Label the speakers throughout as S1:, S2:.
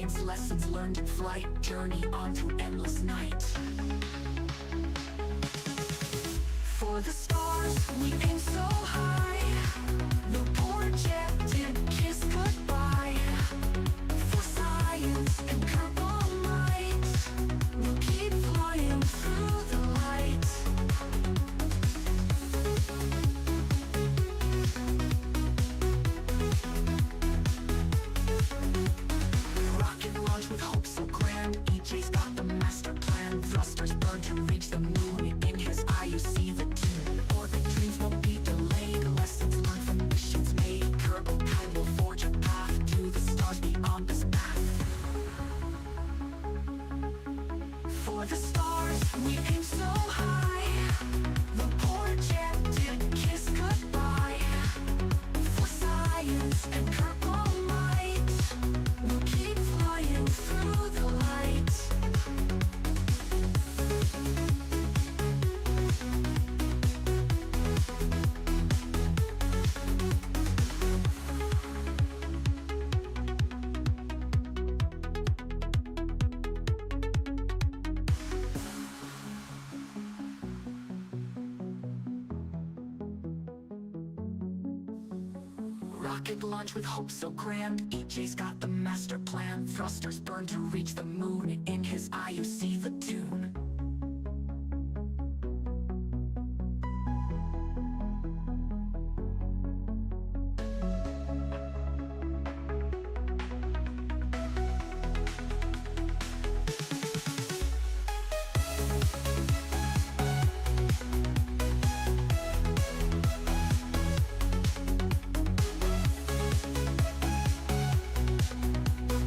S1: science lessons learned in flight, journey on through endless night. For the stars, we aim so high. The projected kiss goodbye. For science and purple light, we'll keep flying through the light. Rocket launch with hope so grand. EJ's got the master plan. Thrusters burn to reach the moon. In his eye you see the tune. Orbit dreams won't be delayed. Lessons learned from missions made. Kerbal Kai will forge a path to the stars beyond this path. For the stars, we aim so high. The projected kiss goodbye. For science and purple light, we'll keep flying through the light. Rocket launch with hope so grand. EJ's got the master plan. Thrusters burn to reach the moon. In his eye you see the tune.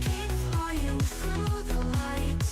S1: Keep flying through the light.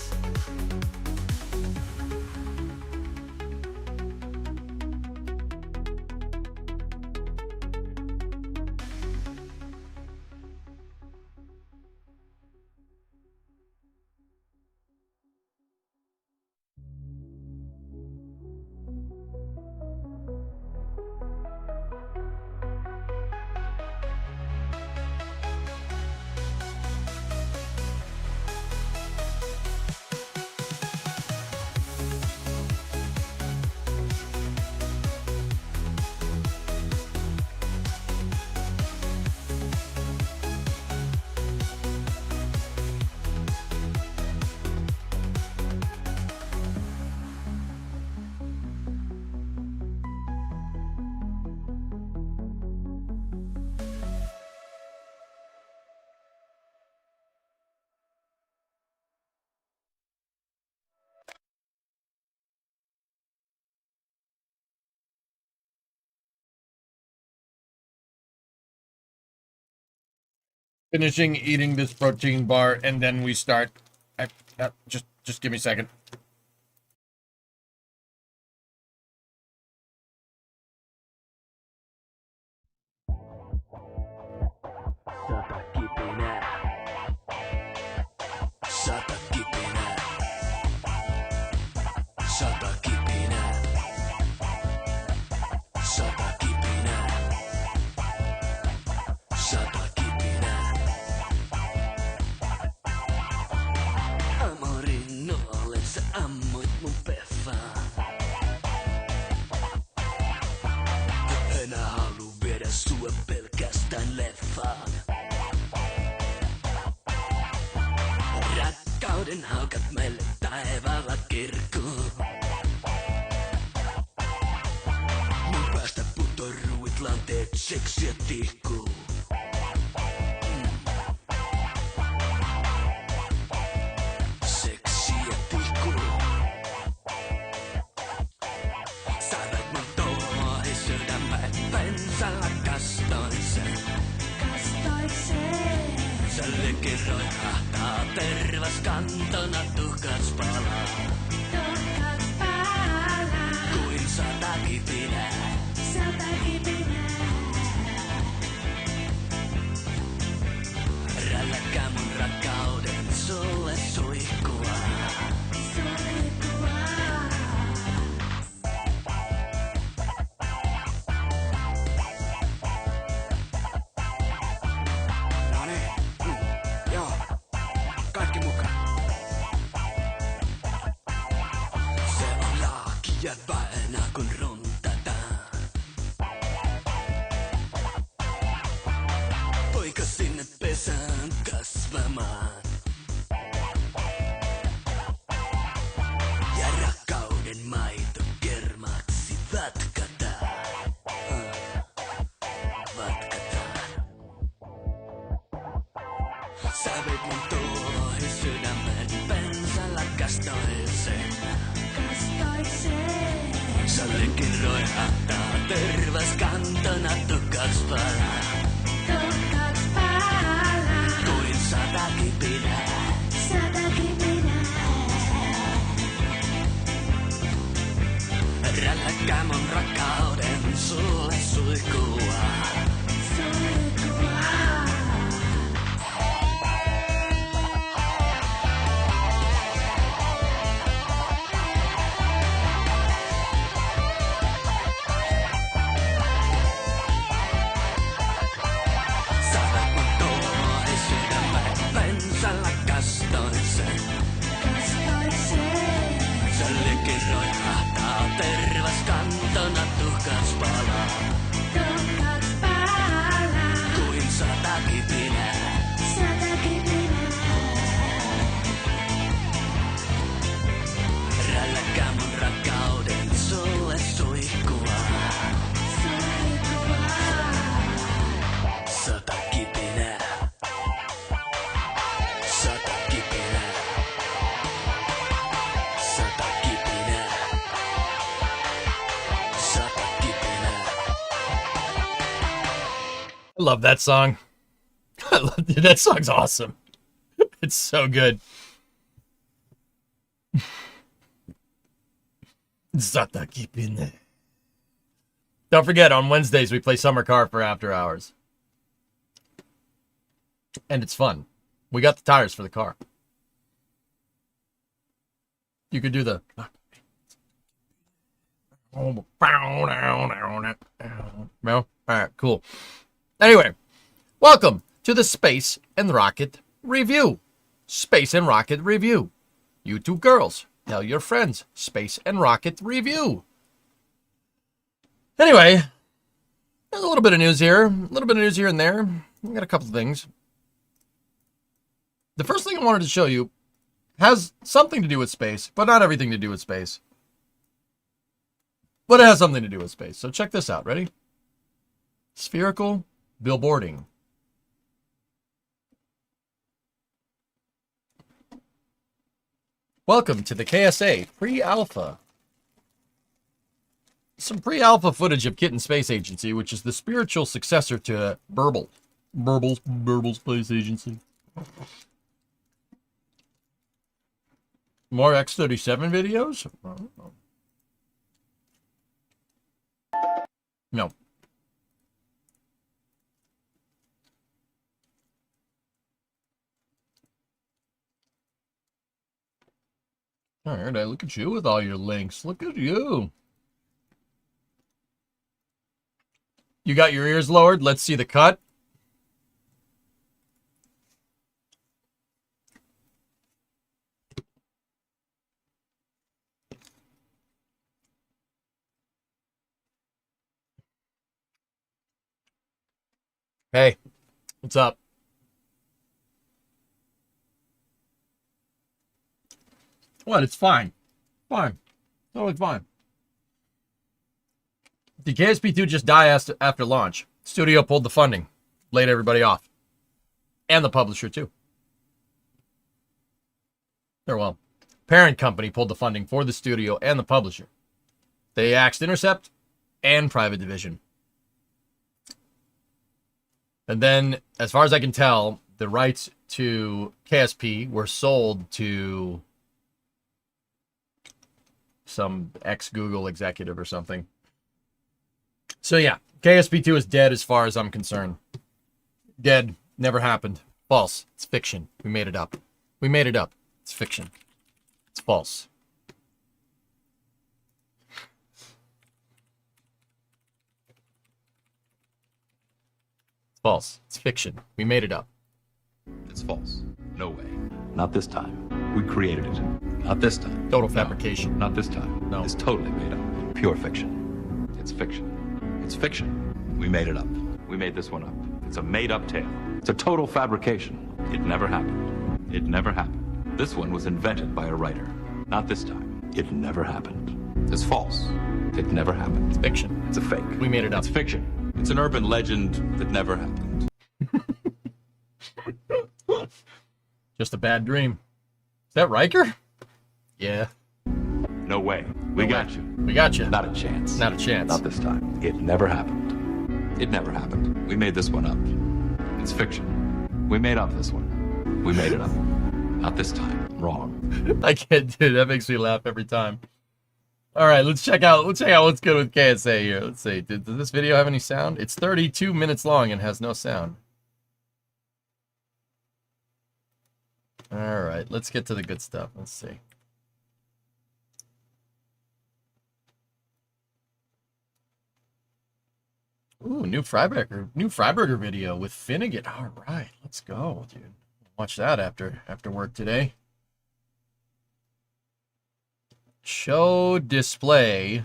S2: Finishing eating this protein bar, and then we start. Just give me a second.
S3: Sata kipinää. Sata kipinää. Sata kipinää. Sata kipinää. Sata kipinää. Amorin nuolen sä ammuit mun peffaan. Enää halu viedä sua pelkästään leffaan. Rakkauden haukat meille taivaalla kirkuu. Mun päästä putoruit lanteet seksiä tihkuu. Seksiä tihkuu. Saivat mun touhoihin sydämään pensalla kastoisen. Sä lykiroit hahtaa tervas kantona tuhkats palaa. Kuin sata kipinää. Rälläkää mun rakkauden sulle suihkua. rakastoisen. Sä likiroin hattaa tervas kantona tukaks palaa. Kuin 100 kipinää. Rälläkää mun rakkauden sulle suikua. Saatat mun tuohon sydämään, pensalla kastoisen. Sä likiroin hahtaa tervas kantona tuhkaks palaa. Kuin 100 kipinää. Rälläkää mun rakkauden sulle suihkua. 100 kipinää. 100 kipinää. 100 kipinää. 100 kipinää.
S2: I love that song. Dude, that song's awesome. It's so good. Zata keep in there. Don't forget, on Wednesdays we play Summer Car for after hours. And it's fun. We got the tires for the car. You could do the... No? Alright, cool. Anyway, welcome to the Space and Rocket Review. Space and Rocket Review. You two girls, tell your friends. Space and Rocket Review. Anyway, there's a little bit of news here. A little bit of news here and there. We got a couple of things. The first thing I wanted to show you has something to do with space, but not everything to do with space. But it has something to do with space. So check this out. Ready? Spherical billboarding. Welcome to the KSA pre-alpha. Some pre-alpha footage of Kitten Space Agency, which is the spiritual successor to Burble. Burble Space Agency. More X-37 videos? No. All right, look at you with all your links. Look at you. You got your ears lowered? Let's see the cut. Hey, what's up? What? It's fine. Fine. Totally fine. Did KSP2 just die after launch? Studio pulled the funding. Laid everybody off. And the publisher, too. Well, parent company pulled the funding for the studio and the publisher. They axed Intercept and Private Division. And then, as far as I can tell, the rights to KSP were sold to some ex-Google executive or something. So yeah, KSP2 is dead as far as I'm concerned. Dead. Never happened. False. It's fiction. We made it up. We made it up. It's fiction. It's false. It's false. It's fiction. We made it up.
S4: It's false. No way. Not this time. We created it. Not this time.
S2: Total fabrication.
S4: Not this time.
S2: No.
S4: It's totally made up. Pure fiction. It's fiction. It's fiction. We made it up. We made this one up. It's a made-up tale. It's a total fabrication. It never happened. It never happened. This one was invented by a writer. Not this time. It never happened. It's false. It never happened.
S2: It's fiction.
S4: It's a fake.
S2: We made it up.
S4: It's fiction. It's an urban legend that never happened.
S2: Just a bad dream. Is that Riker? Yeah.
S4: No way. We got you.
S2: We got you.
S4: Not a chance.
S2: Not a chance.
S4: Not this time. It never happened. It never happened. We made this one up. It's fiction. We made up this one. We made it up. Not this time. Wrong.
S2: I can't do that. Makes me laugh every time. All right, let's check out what's good with KSA here. Let's see. Does this video have any sound? It's 32 minutes long and has no sound. All right, let's get to the good stuff. Let's see. Ooh, new Freiburger video with Finnegan. All right, let's go, dude. Watch that after work today. Show display.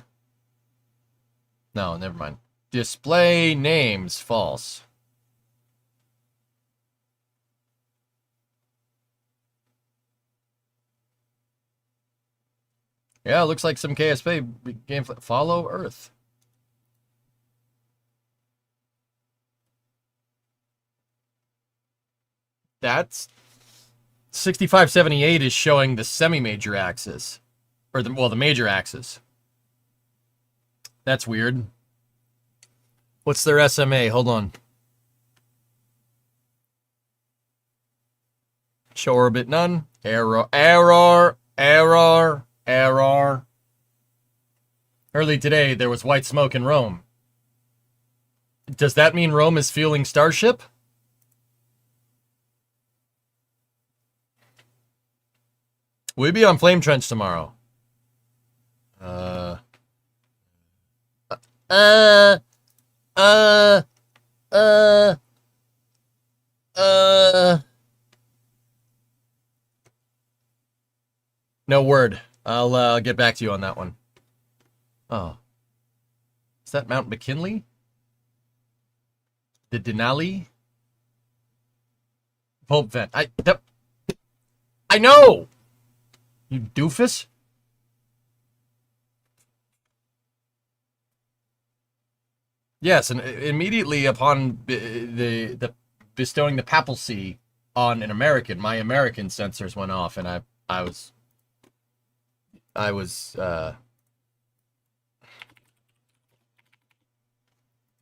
S2: No, never mind. Display names false. Yeah, looks like some KSP game. Follow Earth. That's 6578 is showing the semi-major axis. Or the major axis. That's weird. What's their SMA? Hold on. Show orbit none. Error. Early today, there was white smoke in Rome. Does that mean Rome is fueling Starship? We'll be on Flame Trench tomorrow. No word. I'll get back to you on that one. Oh. Is that Mount McKinley? The Denali? Pope Vent. I know! You doofus? Yes, and immediately upon the bestowing the papacy on an American, my American sensors went off, and I was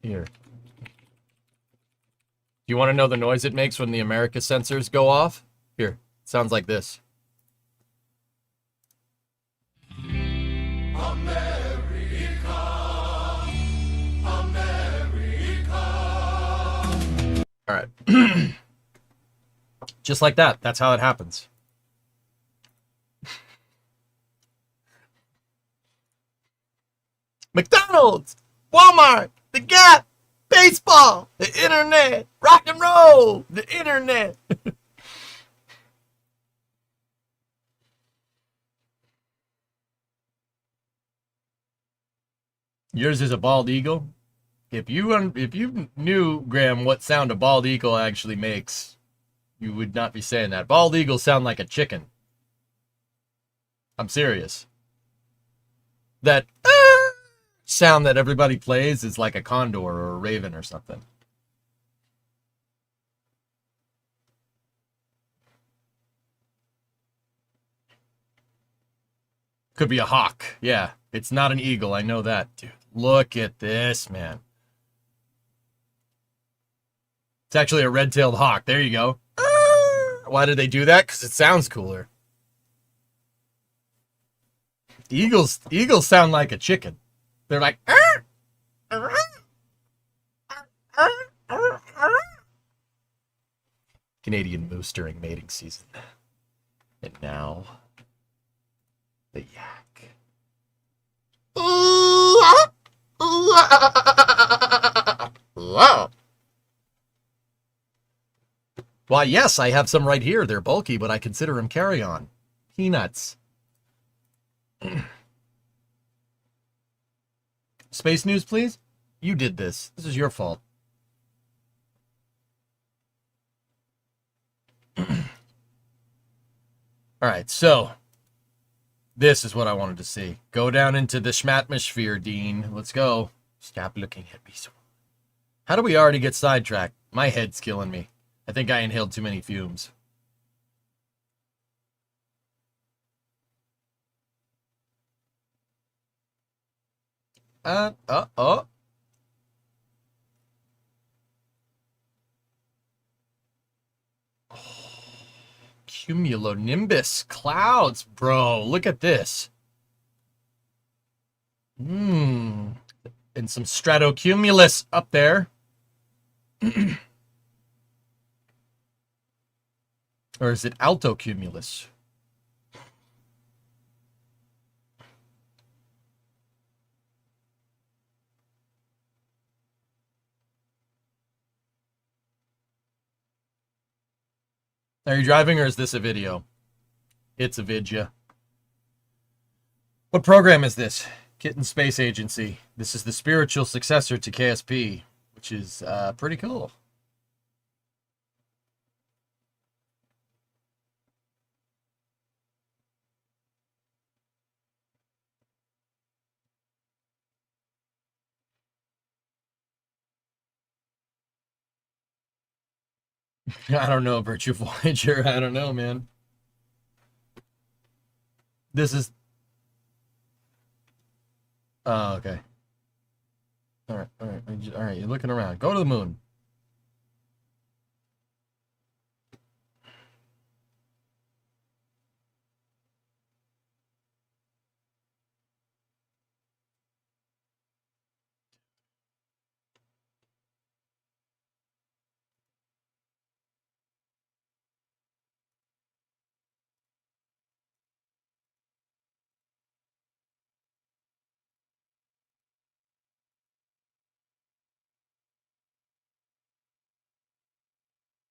S2: here. Do you want to know the noise it makes when the America sensors go off? Here, it sounds like this. All right. Just like that. That's how it happens. McDonald's, Walmart, the Gap, baseball, the internet, rock and roll, the internet. Yours is a bald eagle. If you knew, Graham, what sound a bald eagle actually makes, you would not be saying that. Bald eagles sound like a chicken. I'm serious. That sound that everybody plays is like a condor or a raven or something. Could be a hawk. Yeah, it's not an eagle. I know that, dude. Look at this, man. It's actually a red-tailed hawk. There you go. Why did they do that? Because it sounds cooler. Eagles sound like a chicken. They're like... Canadian moose during mating season. And now... the yak. Why, yes, I have some right here. They're bulky, but I consider them carry-on. Peanuts. Space news, please? You did this. This is your fault. Alright, so... this is what I wanted to see. Go down into the schmatmosphere, Dean. Let's go. Stop looking at me so... how do we already get sidetracked? My head's killing me. I think I inhaled too many fumes. Oh. Cumulonimbus clouds, bro. Look at this. And some stratocumulus up there. Or is it altocumulus? Are you driving or is this a video? It's a vidya. What program is this? Kitten Space Agency. This is the spiritual successor to KSP, which is pretty cool. I don't know, Virtue Voyager. I don't know, man. This is... Oh, okay. All right. You're looking around. Go to the moon.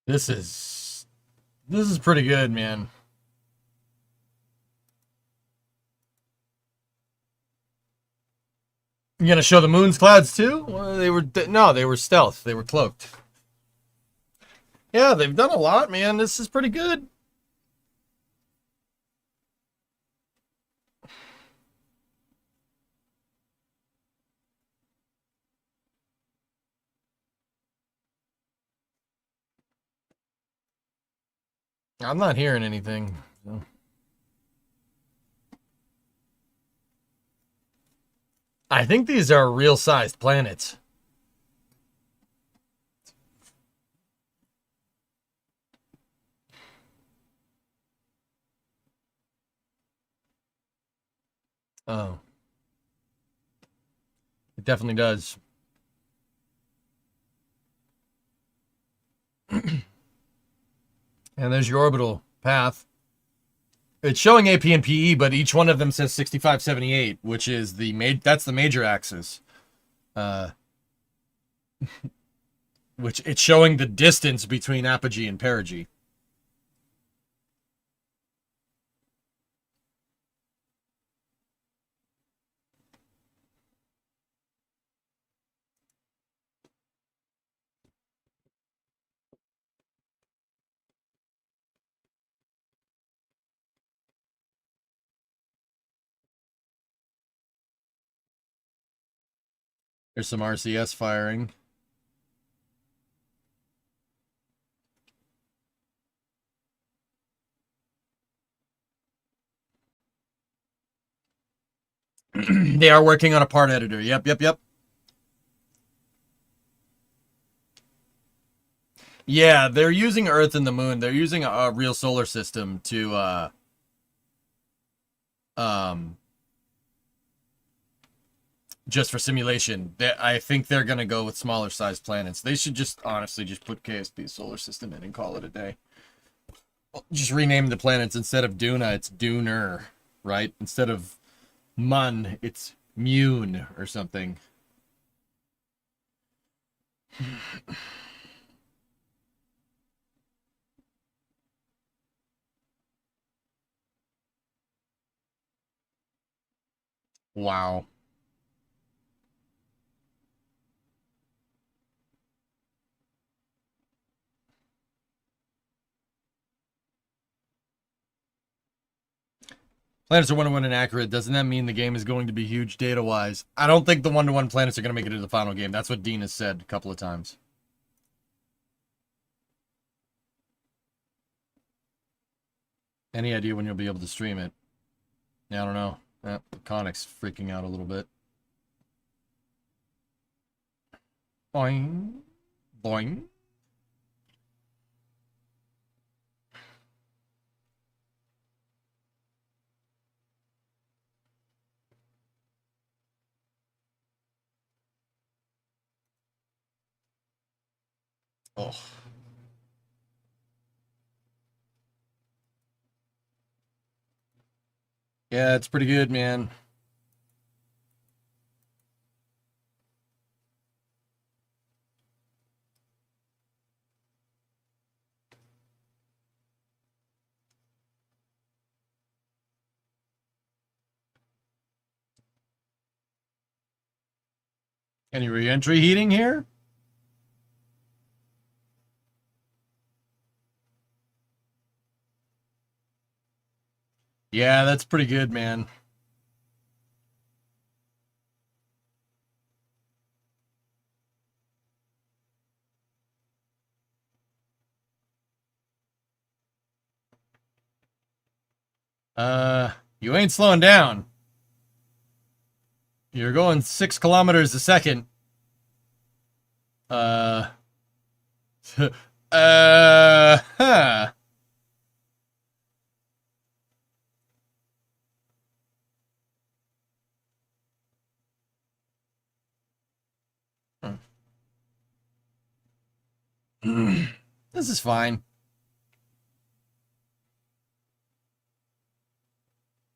S2: This is pretty good, man. You gonna show the moon's clouds too? Well, they were stealth. They were cloaked. Yeah, they've done a lot, man. This is pretty good. I'm not hearing anything. So. I think these are real-sized planets. Oh. It definitely does. And there's your orbital path. It's showing AP and PE, but each one of them says 6578, which is that's the major axis. Which it's showing the distance between apogee and perigee. There's some RCS firing. They are working on a part editor. Yep. Yeah, they're using Earth and the Moon. They're using a real solar system to just for simulation. I think they're gonna go with smaller sized planets. They should just honestly just put KSP solar system in and call it a day. Just rename the planets. Instead of Duna, it's Duner, right? Instead of Mun, it's Mune or something. Wow. Planets are one-to-one inaccurate. Doesn't that mean the game is going to be huge data-wise? I don't think the one-to-one planets are going to make it into the final game. That's what Dean has said a couple of times. Any idea when you'll be able to stream it? Yeah, I don't know. The Conic's freaking out a little bit. Boing. Boing. Oh. Yeah, it's pretty good, man. Any re-entry heating here? Yeah, that's pretty good, man. You ain't slowing down. You're going 6 kilometers a second. Huh. This is fine.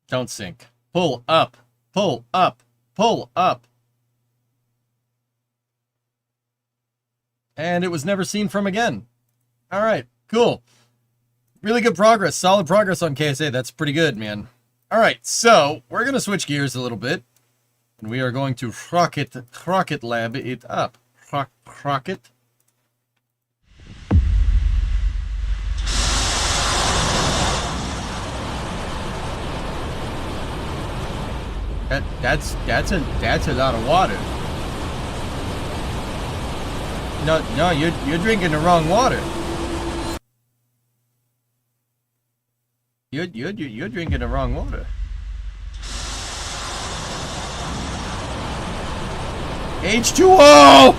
S2: Don't sink. Pull up. Pull up. Pull up. And it was never seen from again. All right, cool. Really good progress. Solid progress on KSA. That's pretty good, man. All right, so we're going to switch gears a little bit. And we are going to Crockett Lab it up. Crockett. That's a lot of water. No, you're drinking the wrong water. You're drinking the wrong water. H2O!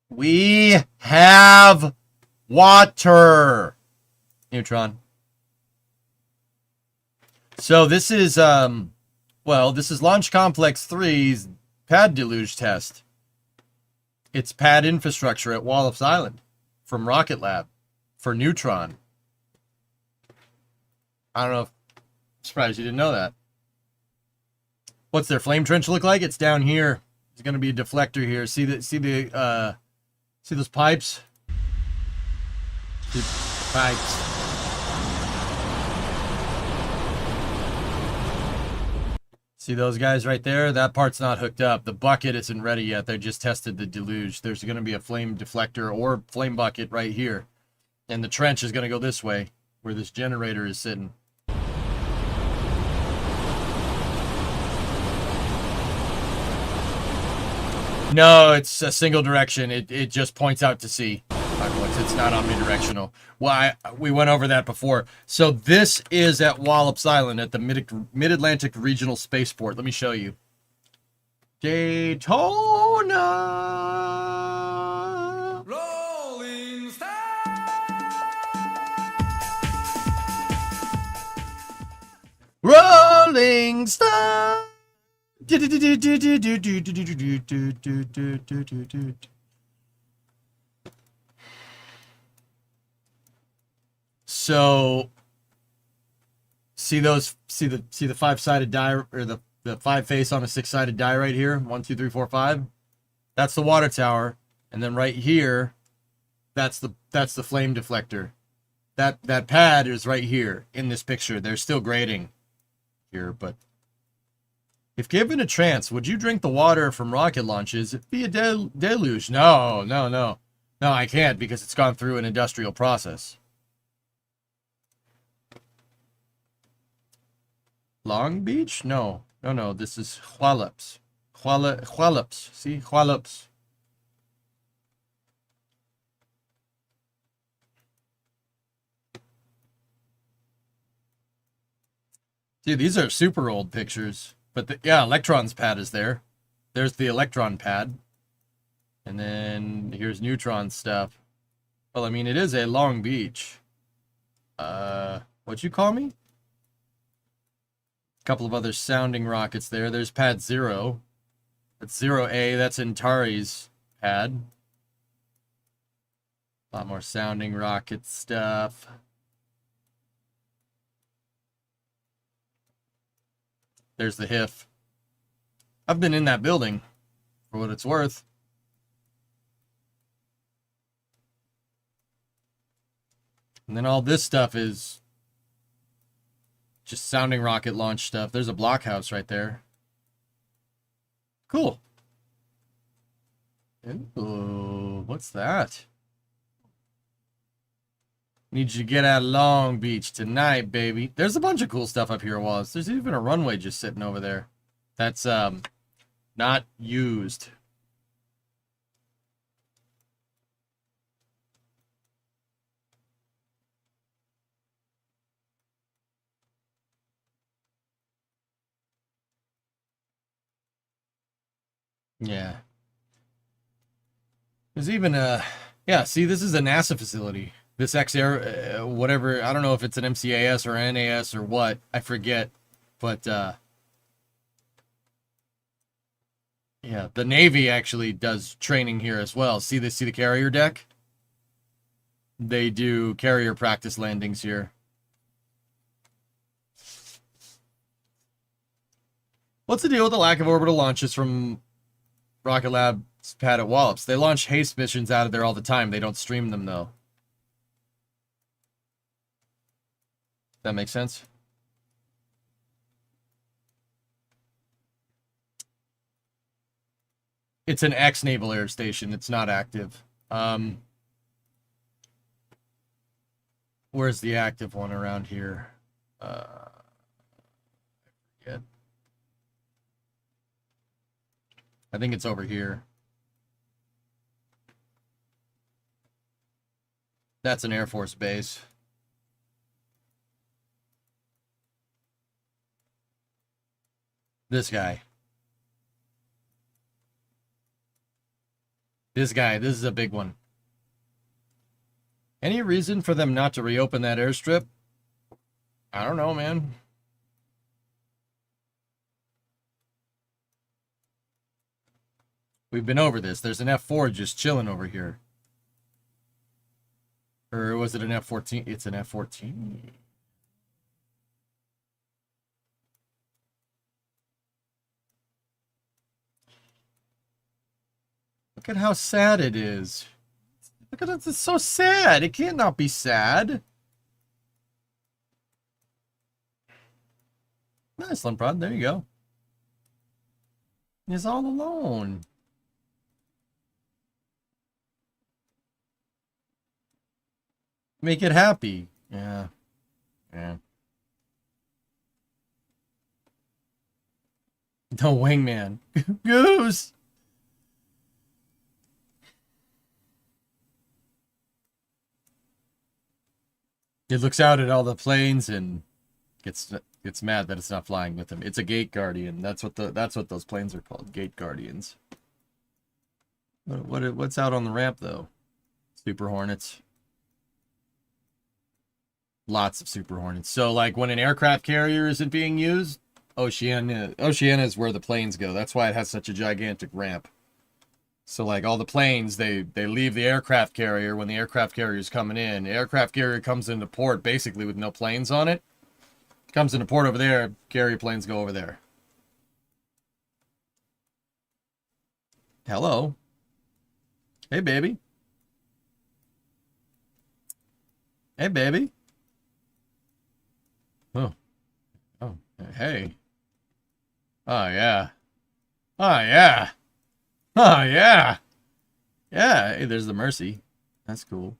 S2: We have water. Neutron. So this is this is Launch Complex 3's pad deluge test. It's pad infrastructure at Wallops Island from Rocket Lab for Neutron. I don't know if I'm surprised you didn't know that. What's their flame trench look like? It's down here. There's going to be a deflector here. See those pipes? The pipes. See those guys right there? That part's not hooked up. The bucket isn't ready yet. They just tested the deluge. There's going to be a flame deflector or flame bucket right here. And the trench is going to go this way, where this generator is sitting. No, it's a single direction. It just points out to sea. It's not omnidirectional. Well, we went over that before. So this is at Wallops Island at the Mid-Atlantic Regional Spaceport. Let me show you. Daytona.
S3: Rolling Star.
S2: Rolling Star. So see the 5-sided die, or the 5 face on a 6-sided die right here? 1, 2, 3, 4, 5. That's the water tower. And then right here, that's the flame deflector. That pad is right here in this picture. They're still grading here, but if given a chance, would you drink the water from rocket launches? It'd be a deluge. No, I can't, because it's gone through an industrial process. Long Beach? No. This is Wallops. Wallops. See? Wallops. Dude, these are super old pictures. But yeah, Electron's pad is there. There's the Electron pad. And then here's Neutron stuff. Well, I mean, it is a Long Beach. What'd you call me? A couple of other sounding rockets there. There's pad 0. That's 0A. That's Antari's pad. A lot more sounding rocket stuff. There's the HIF. I've been in that building, for what it's worth. And then all this stuff is just sounding rocket launch stuff. There's a blockhouse right there. Cool. Ooh, what's that? Need you to get out of Long Beach tonight, baby. There's a bunch of cool stuff up here, Wallace. There's even a runway just sitting over there. That's not used. Yeah. There's even a... Yeah, see, this is a NASA facility. This X-Air, whatever, I don't know if it's an MCAS or NAS or what. I forget. But, yeah, the Navy actually does training here as well. See the carrier deck? They do carrier practice landings here. What's the deal with the lack of orbital launches from Rocket Lab's pad at Wallops? They launch HASTE missions out of there all the time. They don't stream them, though. That makes sense? It's an ex-Naval Air Station. It's not active. Where's the active one around here? I forget. I think it's over here. That's an Air Force base. This guy. This is a big one. Any reason for them not to reopen that airstrip? I don't know, man. We've been over this. There's an F4 just chilling over here. Or was it an F-14? It's an F-14. Look at how sad it is. Look at it. It's so sad. It can't not be sad. Nice, Limprod. There you go. He's all alone. Make it happy. Yeah. Yeah. No wingman. Goose. It looks out at all the planes and gets mad that it's not flying with him. It's a gate guardian. That's what those planes are called, gate guardians. What's out on the ramp though? Super Hornets. Lots of Super Hornets. So like when an aircraft carrier isn't being used, Oceana is where the planes go. That's why it has such a gigantic ramp. So like all the planes, they leave the aircraft carrier when the aircraft carrier is coming in. The aircraft carrier comes into port basically with no planes on it. Comes into port over there, carrier planes go over there. Hello. Hey, baby. Hey, baby. Oh. Oh, hey. Oh, yeah. Oh, yeah. Oh, yeah. Yeah, hey, there's the Mercy. That's cool.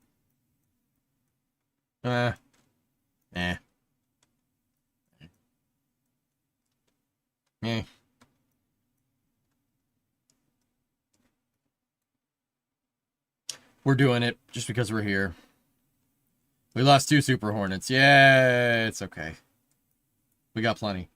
S2: Eh. Eh. We're doing it just because we're here. We lost 2 Super Hornets. Yeah, it's okay. We got plenty.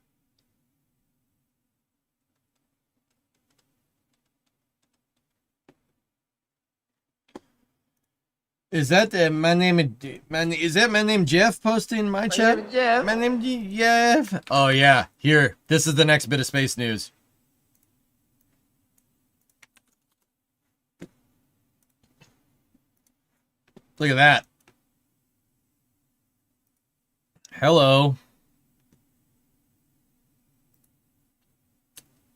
S2: Is that my name? Is that my name Jeff posting my chat?
S5: name is Jeff.
S2: My name Jeff. Oh yeah, here. This is the next bit of space news. Look at that. Hello.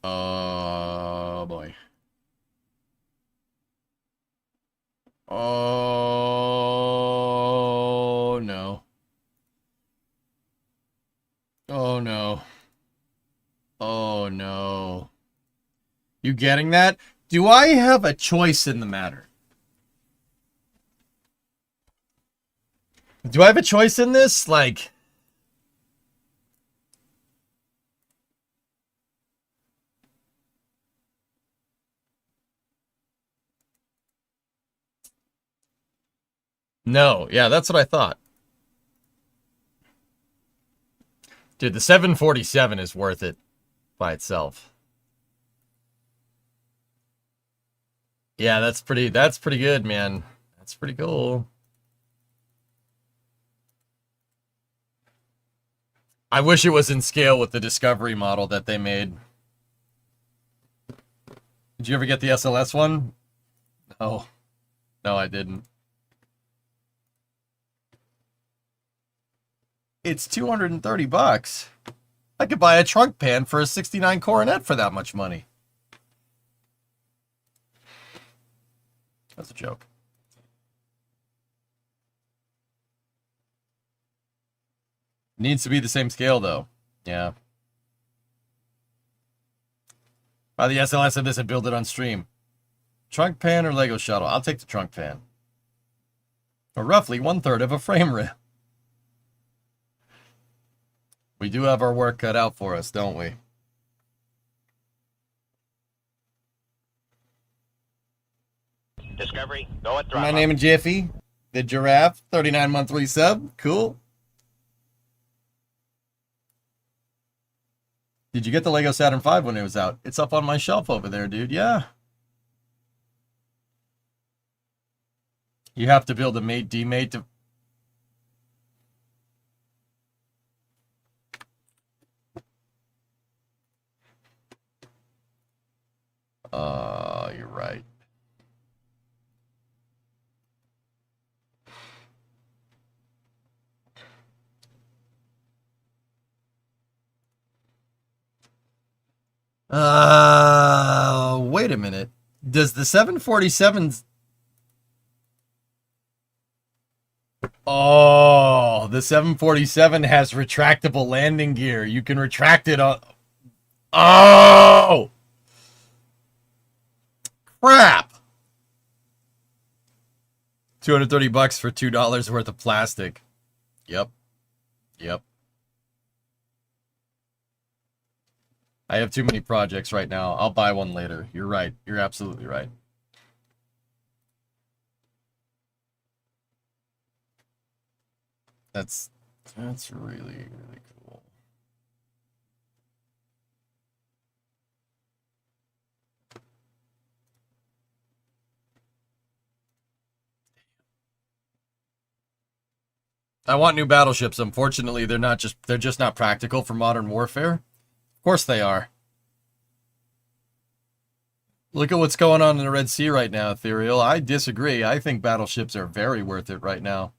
S2: Oh boy. Oh no. Oh no. Oh no. You getting that? Do I have a choice in the matter? Do I have a choice in this? Like, no. Yeah, that's what I thought. Dude, the 747 is worth it by itself. Yeah, that's pretty good, man. That's pretty cool. I wish it was in scale with the Discovery model that they made. Did you ever get the SLS one? No. No, I didn't. It's $230. I could buy a trunk pan for a 69 Coronet for that much money. That's a joke. Needs to be the same scale, though. Yeah. Buy the SLS of this and build it on stream. Trunk pan or Lego shuttle? I'll take the trunk pan. Or roughly 1/3 of a frame rail. We do have our work cut out for us, don't we?
S6: Discovery, go and drop.
S2: My name is Jiffy. The giraffe, 39 monthly sub. Cool. Did you get the Lego Saturn V when it was out? It's up on my shelf over there, dude. Yeah. You have to build a mate demate to... You're right. Wait a minute. Does the 747's... Oh, the 747 has retractable landing gear. You can retract it on... Oh! Crap! $230 for $2 worth of plastic. Yep. Yep. I have too many projects right now. I'll buy one later. You're right. You're absolutely right. That's really, really cool. I want new battleships. Unfortunately, they're just not practical for modern warfare. Of course they are. Look at what's going on in the Red Sea right now, Ethereal. I disagree. I think battleships are very worth it right now.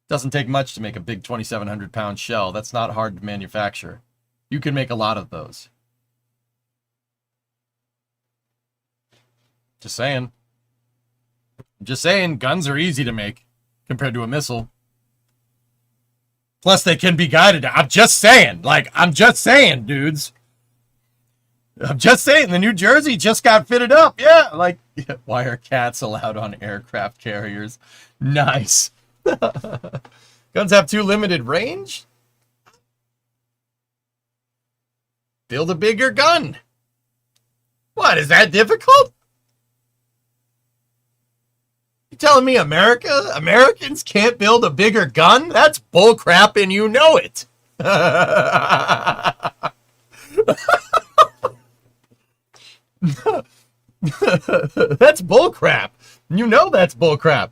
S2: Doesn't take much to make a big 2,700-pound shell. That's not hard to manufacture. You can make a lot of those. Just saying. Just saying, guns are easy to make compared to a missile. Plus, they can be guided. I'm just saying. Like, I'm just saying, dudes. I'm just saying, the New Jersey just got fitted up. Yeah, like, yeah, why are cats allowed on aircraft carriers? Nice. Guns have too limited range? Build a bigger gun. What, is that difficult? You telling me Americans can't build a bigger gun? That's bullcrap and you know it. That's bullcrap. You know that's bullcrap.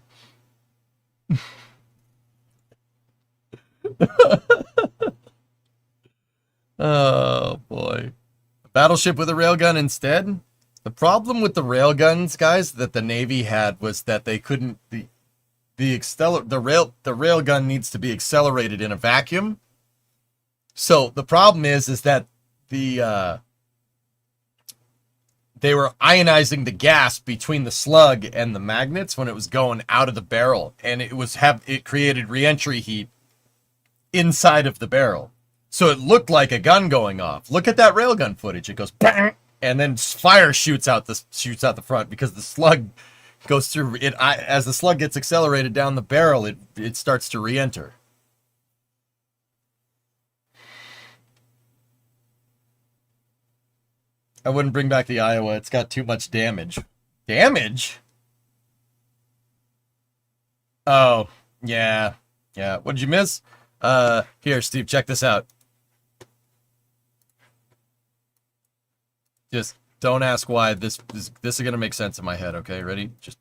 S2: Oh boy. Battleship with a railgun instead? The problem with the railguns, guys, that the Navy had was that they couldn't the railgun needs to be accelerated in a vacuum. So the problem is that the they were ionizing the gas between the slug and the magnets when it was going out of the barrel, and it created reentry heat inside of the barrel. So it looked like a gun going off. Look at that railgun footage. It goes bang, and then fire shoots out the front because the slug goes through it. As the slug gets accelerated down the barrel, it starts to re-enter. I wouldn't bring back the Iowa. It's got too much damage. Damage? Oh, yeah. Yeah. What did you miss? Here, Steve, check this out. Just don't ask why. This is gonna make sense in my head, okay? Ready? Just.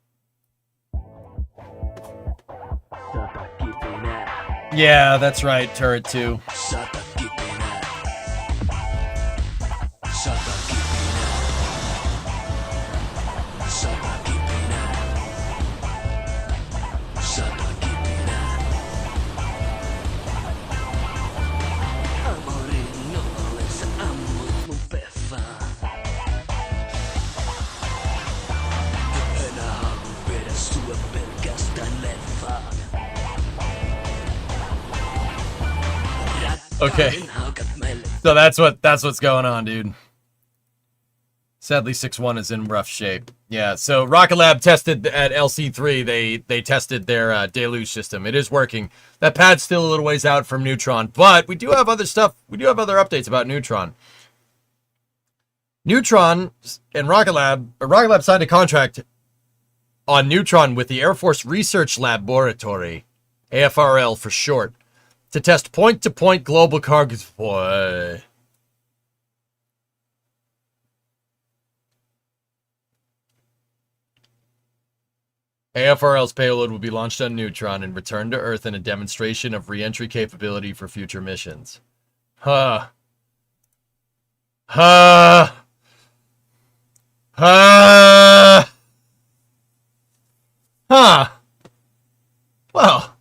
S2: Yeah, that's right. Turret 2. Okay. So that's what's going on, dude. Sadly, 6-1 is in rough shape. Yeah, so Rocket Lab tested at LC3. They tested their deluge system. It is working. That pad's still a little ways out from Neutron, but we do have other stuff. We do have other updates about Neutron. Neutron and Rocket Lab signed a contract on Neutron with the Air Force Research Laboratory, AFRL for short, to test point-to-point global cargo. Boy. AFRL's payload will be launched on Neutron and returned to Earth in a demonstration of re-entry capability for future missions. Huh. Huh. Huh. Huh. Well,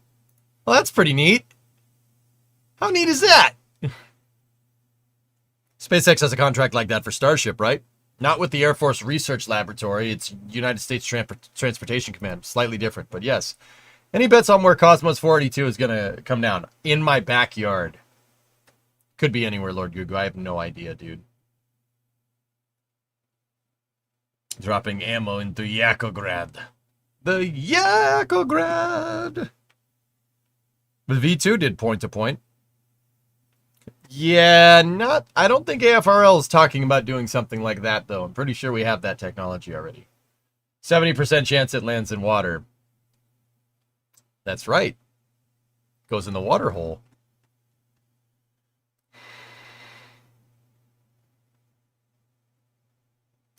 S2: that's pretty neat. How neat is that? SpaceX has a contract like that for Starship, right? Not with the Air Force Research Laboratory. It's United States Transportation Command. Slightly different, but yes. Any bets on where Cosmos 482 is going to come down? In my backyard. Could be anywhere, Lord Gugu. I have no idea, dude. Dropping ammo into Yakograd. The Yakograd! The V2 did point-to-point. Yeah, I don't think AFRL is talking about doing something like that, though. I'm pretty sure we have that technology already. 70% chance it lands in water. That's right. Goes in the water hole.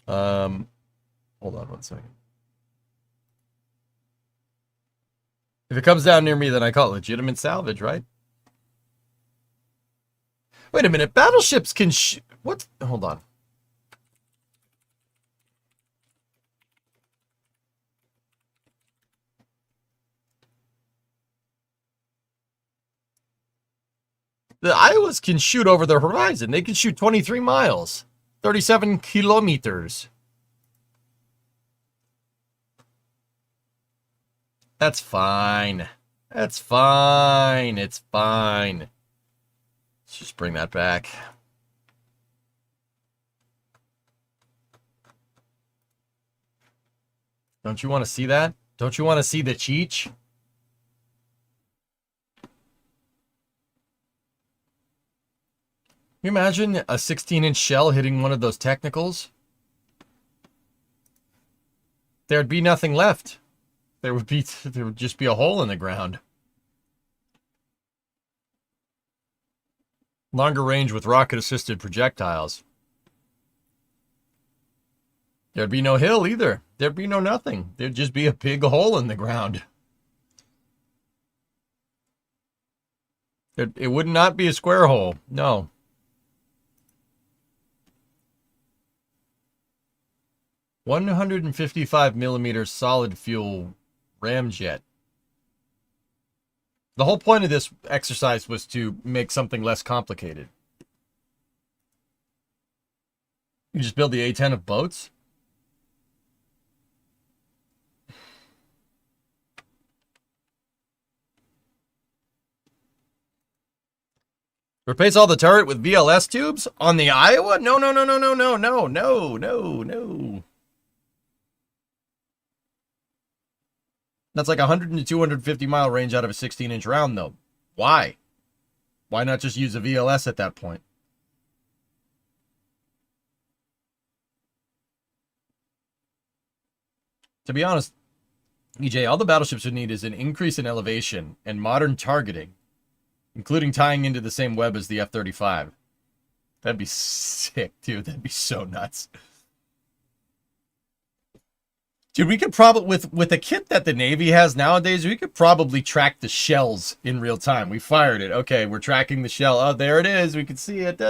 S2: Hold on one second. If it comes down near me, then I call it legitimate salvage, right? Wait a minute. Battleships can what? Hold on. The Iowas can shoot over the horizon. They can shoot 23 miles. 37 kilometers. That's fine. That's fine. It's fine. Let's just bring that back. Don't you want to see that? Don't you want to see the Cheech? Can you imagine a 16-inch shell hitting one of those technicals? There'd be nothing left. There would just be a hole in the ground. Longer range with rocket-assisted projectiles. There'd be no hill either. There'd be no nothing. There'd just be a big hole in the ground. It would not be a square hole. No. $155mm solid fuel ramjet. The whole point of this exercise was to make something less complicated. You just build the A-10 of boats? Replace all the turret with VLS tubes? On the Iowa? No. That's like 100 to 250 mile range out of a 16-inch round, though. Why? Why not just use a VLS at that point? To be honest, EJ, all the battleships would need is an increase in elevation and modern targeting, including tying into the same web as the F-35. That'd be sick, dude. That'd be so nuts. Dude, we could probably, with the kit that the Navy has nowadays, we could probably track the shells in real time. We fired it. Okay, we're tracking the shell. Oh, there it is. We can see it.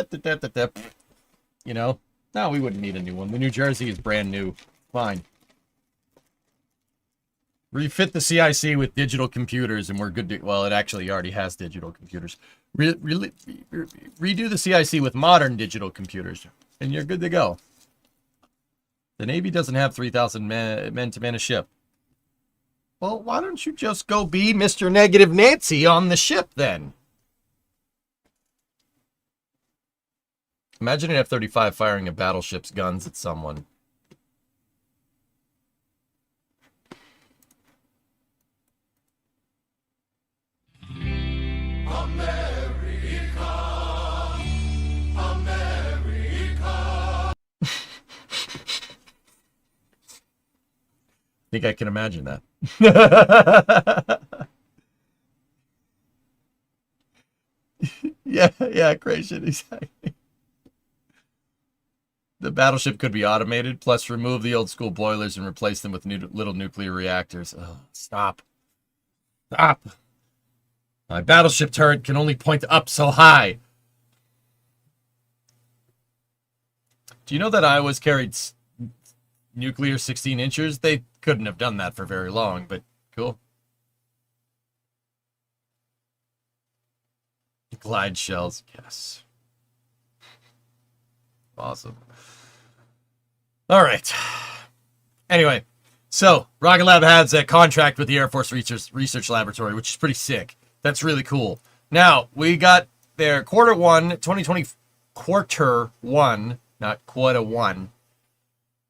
S2: You know? No, we wouldn't need a new one. The New Jersey is brand new. Fine. Refit the CIC with digital computers and we're good to... Well, it actually already has digital computers. Redo the CIC with modern digital computers and you're good to go. The Navy doesn't have 3,000 men to man a ship. Well, why don't you just go be Mr. Negative Nancy on the ship, then? Imagine an F-35 firing a battleship's guns at someone. I think I can imagine that. yeah, creation, exactly. The battleship could be automated, plus remove the old school boilers and replace them with little nuclear reactors. Oh, stop. Stop. My battleship turret can only point up so high. Do you know that Iowa's carried nuclear 16-inchers? They couldn't have done that for very long, but cool. Glide shells, yes. Awesome. All right. Anyway, so Rocket Lab has a contract with the Air Force Research Laboratory, which is pretty sick. That's really cool. Now, we got their quarter one, not quarter one.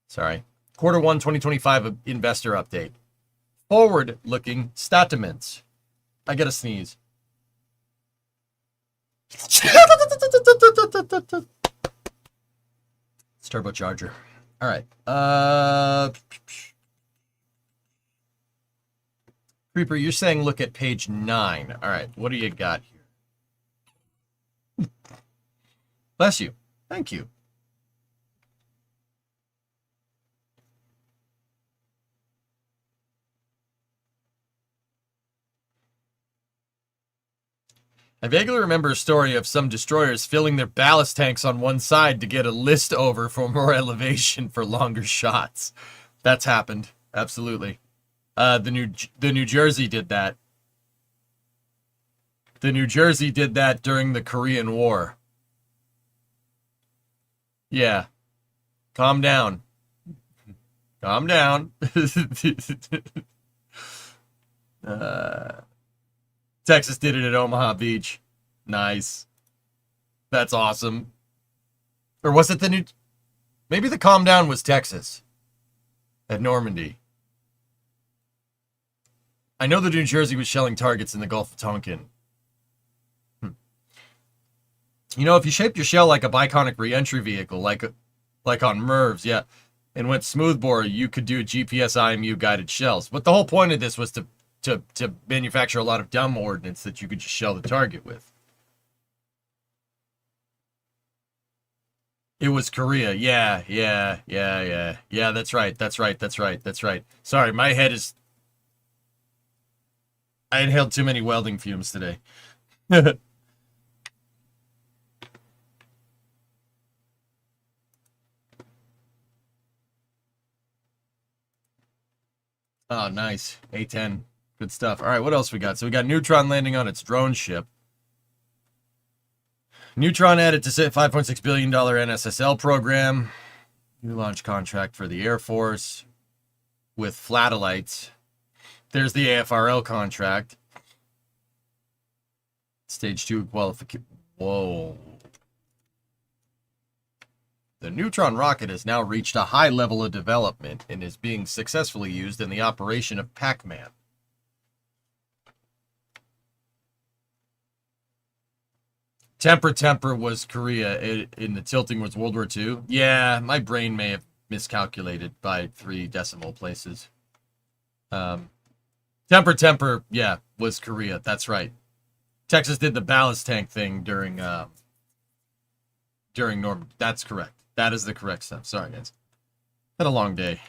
S2: Sorry. Quarter 1, 2025 investor update. Forward-looking statements. I gotta sneeze. It's turbocharger. All right. Creeper, you're saying look at page 9. All right. What do you got here? Bless you. Thank you. I vaguely remember a story of some destroyers filling their ballast tanks on one side to get a list over for more elevation for longer shots. That's happened. Absolutely. The New Jersey did that. The New Jersey did that during the Korean War. Yeah. Calm down. Calm down. Texas did it at Omaha Beach. Nice. That's awesome. Or was it the New... Maybe the calm down was Texas. At Normandy. I know the New Jersey was shelling targets in the Gulf of Tonkin. You know, if you shaped your shell like a biconic re-entry vehicle, like on MIRVs, yeah, and went smoothbore, you could do GPS IMU guided shells. But the whole point of this was to manufacture a lot of dumb ordnance that you could just shell the target with. It was Korea. Yeah. That's right. Sorry, my head is. I inhaled too many welding fumes today. Oh, nice. A10. Good stuff. All right, what else we got? So we got Neutron landing on its drone ship. Neutron added to $5.6 billion NSSL program. New launch contract for the Air Force with Flatelites. There's the AFRL contract. Stage 2 qualification. Whoa. The Neutron rocket has now reached a high level of development and is being successfully used in the operation of Pac-Man. Temper was Korea. In the tilting was World War II. Yeah, my brain may have miscalculated by 3 decimal places. Temper, yeah, was Korea. That's right. Texas did the ballast tank thing during Norm. That's correct. That is the correct stuff. Sorry, guys. Had a long day.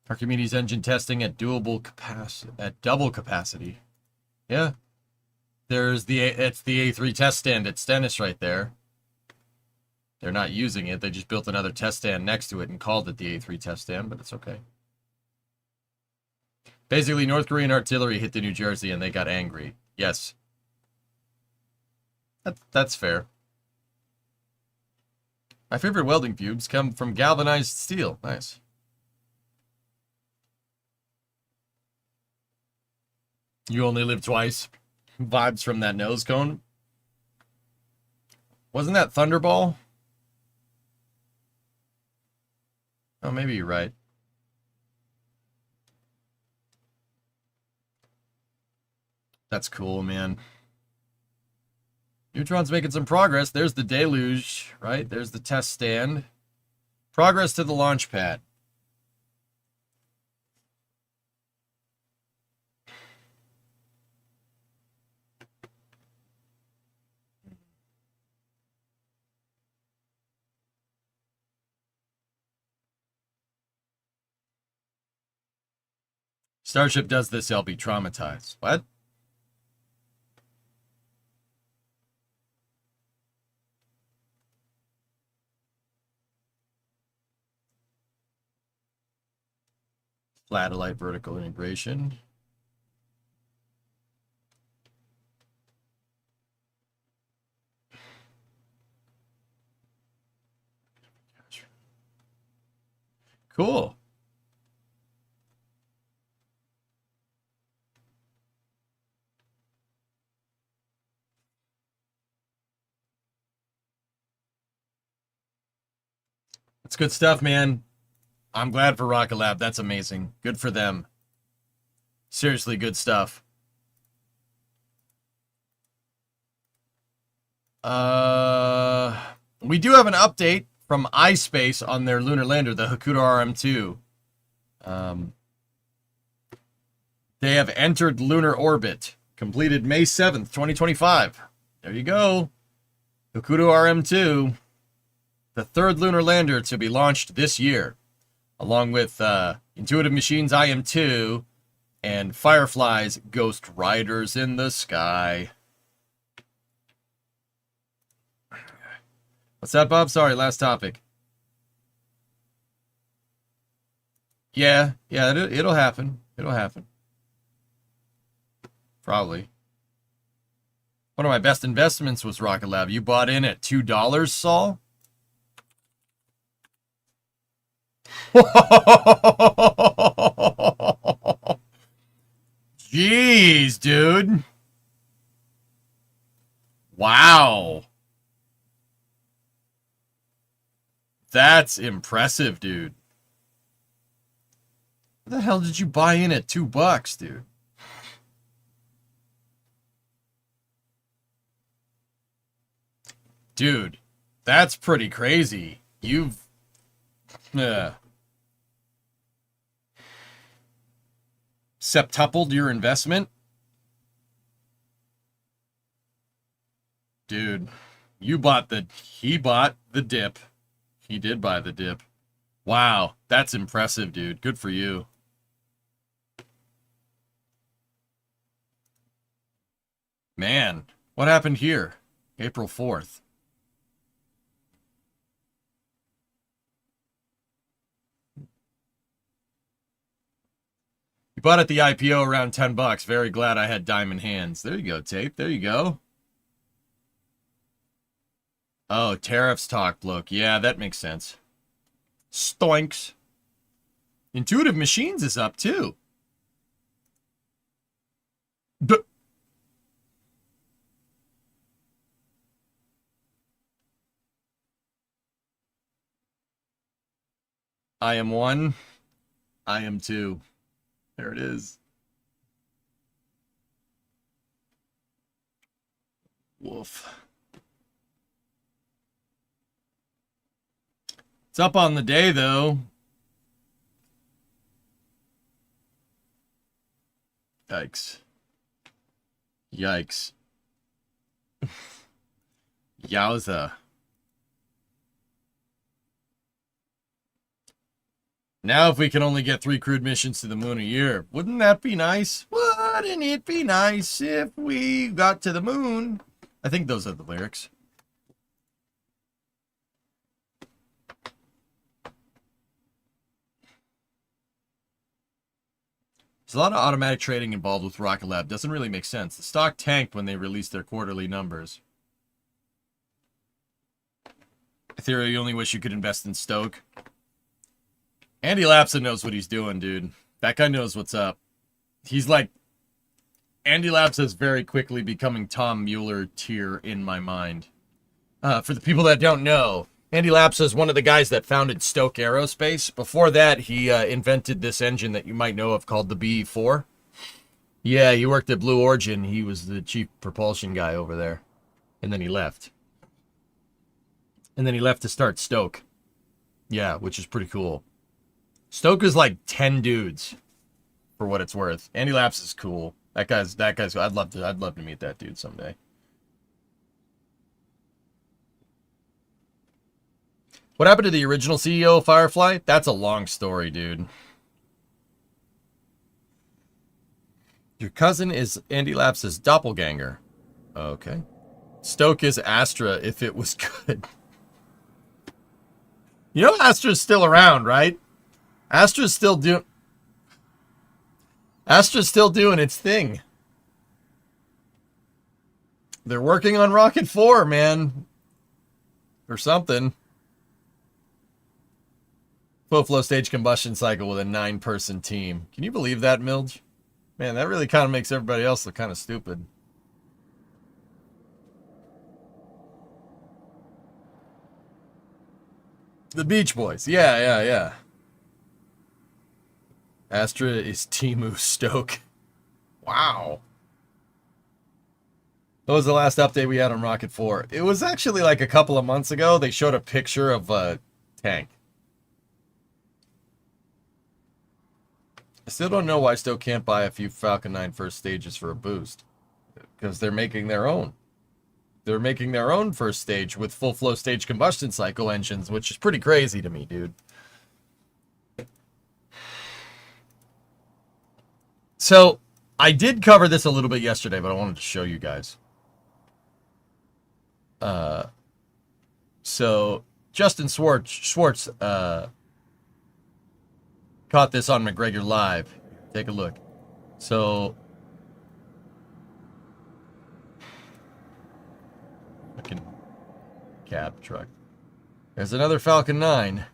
S2: Archimedes engine testing at double capacity. Yeah. It's the A3 test stand at Stennis right there. They're not using it. They just built another test stand next to it and called it the A3 test stand, but it's okay. Basically, North Korean artillery hit the New Jersey and they got angry. Yes. That's fair. My favorite welding fumes come from galvanized steel. Nice. You only live twice. Vibes from that nose cone. Wasn't that Thunderball? Oh, maybe you're right. That's cool, man. Neutron's making some progress. There's the deluge, right? There's the test stand. Progress to the launch pad. Starship does this, I'll be traumatized. What? Flatellite vertical integration. Cool. That's good stuff, man. I'm glad for Rocket Lab. That's amazing. Good for them. Seriously, good stuff. We do have an update from iSpace on their lunar lander, the Hakuto RM2. They have entered lunar orbit. Completed May 7th, 2025. There you go. Hakuto RM2. The 3rd lunar lander to be launched this year, along with Intuitive Machines IM-2 and Firefly's Ghost Riders in the Sky. What's that, Bob? Sorry, last topic. Yeah, it'll happen. It'll happen. Probably. One of my best investments was Rocket Lab. You bought in at $2, Saul? Jeez, dude. Wow. That's impressive, dude. What the hell did you buy in at $2, dude? Dude, that's pretty crazy. You've... septupled your investment? Dude, He bought the dip. He did buy the dip. Wow, that's impressive, dude. Good for you. Man, what happened here? April 4th. You bought at the IPO around $10. Very glad I had diamond hands. There you go, Tape. There you go. Oh, tariffs talk, look. Yeah, that makes sense. Stoinks. Intuitive Machines is up, too. I am 1. I am 2. There it is. Woof. It's up on the day, though. Yikes. Yikes. Yowza. Now if we can only get 3 crewed missions to the moon a year, wouldn't that be nice? Wouldn't it be nice if we got to the moon? I think those are the lyrics. There's a lot of automatic trading involved with Rocket Lab. Doesn't really make sense. The stock tanked when they released their quarterly numbers. Ethereum, you only wish you could invest in Stoke. Andy Lapson knows what he's doing, dude. That guy knows what's up. He's like... Andy Lapson is very quickly becoming Tom Mueller tier in my mind. For the people that don't know, Andy Lapson is one of the guys that founded Stoke Aerospace. Before that, he invented this engine that you might know of called the BE-4. Yeah, he worked at Blue Origin. He was the chief propulsion guy over there. And then he left. And then he left to start Stoke. Yeah, which is pretty cool. Stoke is like 10 dudes, for what it's worth. Andy Laps is cool. That guy's. I'd love to meet that dude someday. What happened to the original CEO of Firefly? That's a long story, dude. Your cousin is Andy Laps' doppelganger. Okay. Stoke is Astra if it was good. You know Astra's still around, right? Astra's still doing its thing. They're working on Rocket 4, man. Or something. Full flow stage combustion cycle with a 9-person team. Can you believe that, Milge? Man, that really kind of makes everybody else look kind of stupid. The Beach Boys. Yeah. Astra is Timu Stoke. Wow. What was the last update we had on Rocket 4? It was actually like a couple of months ago. They showed a picture of a tank. I still don't know why Stoke can't buy a few Falcon 9 first stages for a boost. Because they're making their own. They're making their own first stage with full flow stage combustion cycle engines, which is pretty crazy to me, dude. So, I did cover this a little bit yesterday, but I wanted to show you guys. So, Justin Schwartz caught this on McGregor Live. Take a look. So, fucking cab truck. There's another Falcon 9.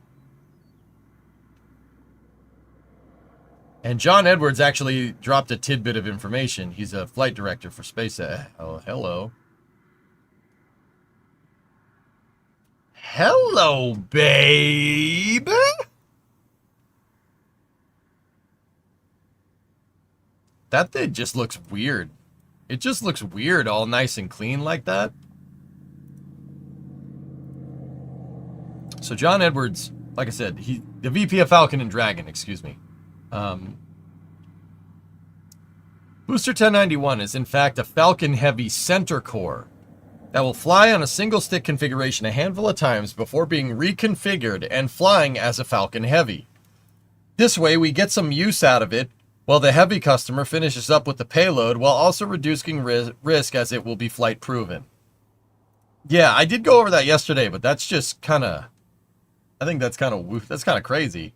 S2: And John Edwards actually dropped a tidbit of information. He's a flight director for SpaceX. Oh, hello. Hello, babe. That thing just looks weird. It just looks weird, all nice and clean like that. So John Edwards, like I said, the VP of Falcon and Dragon, excuse me. Booster 1091 is in fact a Falcon Heavy center core that will fly on a single stick configuration a handful of times before being reconfigured and flying as a Falcon Heavy. This way we get some use out of it while the Heavy customer finishes up with the payload while also reducing risk as it will be flight proven. Yeah, I did go over that yesterday, but that's just kind of, I think that's kind of crazy.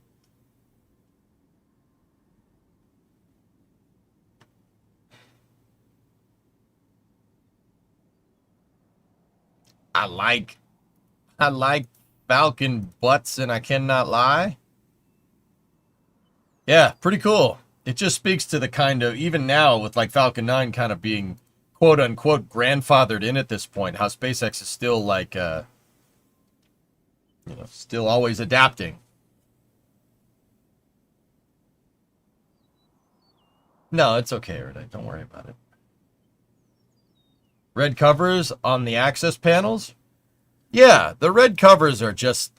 S2: I like Falcon butts, and I cannot lie. Yeah, pretty cool. It just speaks to the kind of, even now with like Falcon 9 kind of being quote unquote grandfathered in at this point, how SpaceX is still like, still always adapting. No, it's okay, Erudite. Don't worry about it. Red covers on the access panels? Yeah, the red covers are just,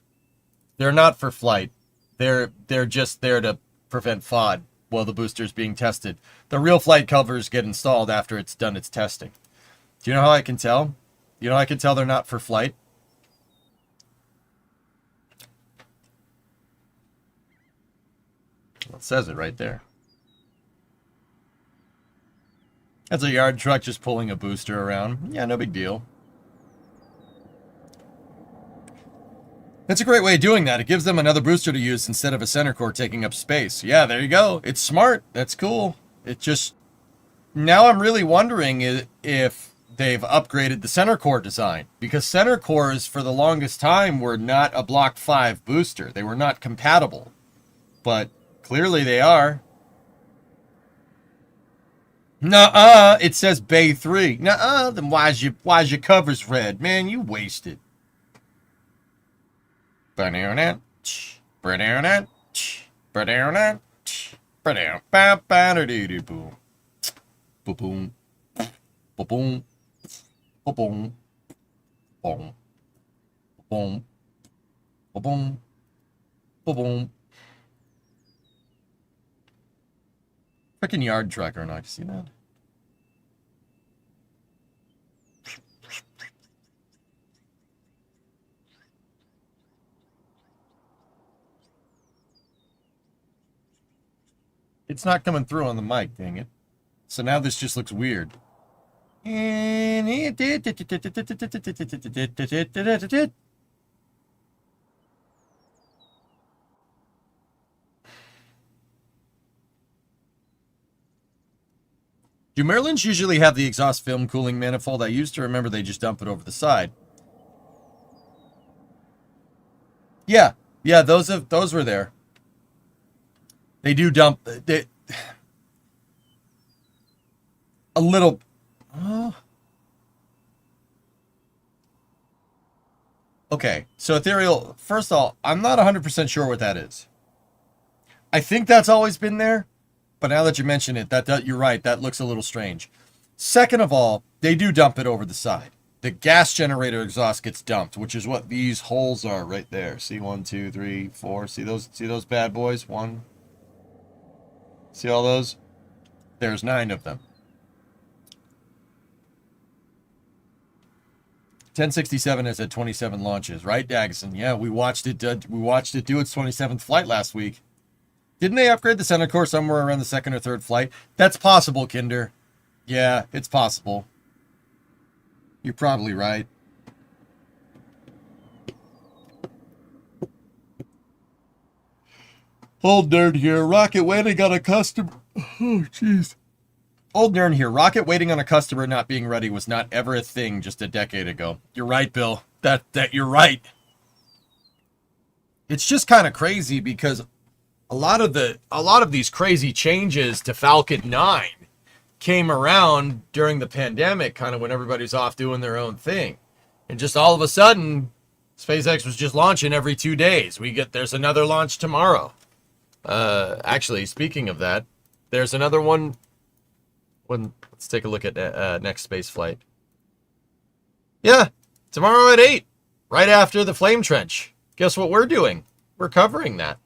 S2: they're not for flight. They're just there to prevent FOD while the booster is being tested. The real flight covers get installed after it's done its testing. Do you know how I can tell? You know how I can tell they're not for flight? Well, it says it right there. That's a yard truck just pulling a booster around. Yeah, no big deal. That's a great way of doing that. It gives them another booster to use instead of a center core taking up space. Yeah, there you go. It's smart. That's cool. It just... Now I'm really wondering if they've upgraded the center core design. Because center cores, for the longest time, were not a Block 5 booster. They were not compatible. But clearly they are. Nuh-uh, it says Bay 3. Nuh-uh, then why's your covers red? Man, you wasted. Ba-down-that. Ba-down-that. Ba-down-that. Ba-down. Ba-ba-da-doo-doo-boom. Ba-boom. Ba-boom. Ba-boom. Boom. Boom. Ba-boom. Ba-boom. Freaking yard truck or not, you see that? It's not coming through on the mic, dang it. So now this just looks weird. Do Merlins usually have the exhaust film cooling manifold? I used to remember they just dump it over the side. Yeah, those were there. They do dump a little. Okay, so ethereal. First of all, I'm not 100% sure what that is. I think that's always been there. But now that you mention it, that you're right. That looks a little strange. Second of all, they do dump it over the side. The gas generator exhaust gets dumped, which is what these holes are right there. See 1, 2, 3, 4. See those bad boys? 1. See all those? There's 9 of them. 1067 has had 27 launches, right, Dagson? Yeah, we watched it do its 27th flight last week. Didn't they upgrade the center core somewhere around the 2nd or 3rd flight? That's possible, Kinder. Yeah, it's possible. You're probably right. Old nerd here. Rocket waiting on a customer. Oh, jeez. Old nerd here. Rocket waiting on a customer not being ready was not ever a thing just a decade ago. You're right, Bill. That you're right. It's just kind of crazy because a lot of these crazy changes to Falcon 9 came around during the pandemic, kind of when everybody's off doing their own thing. And just all of a sudden, SpaceX was just launching every 2 days. There's another launch tomorrow. Actually, speaking of that, there's another one. Let's take a look at next space flight. Yeah, tomorrow at 8, right after the flame trench. Guess what we're doing? We're covering that.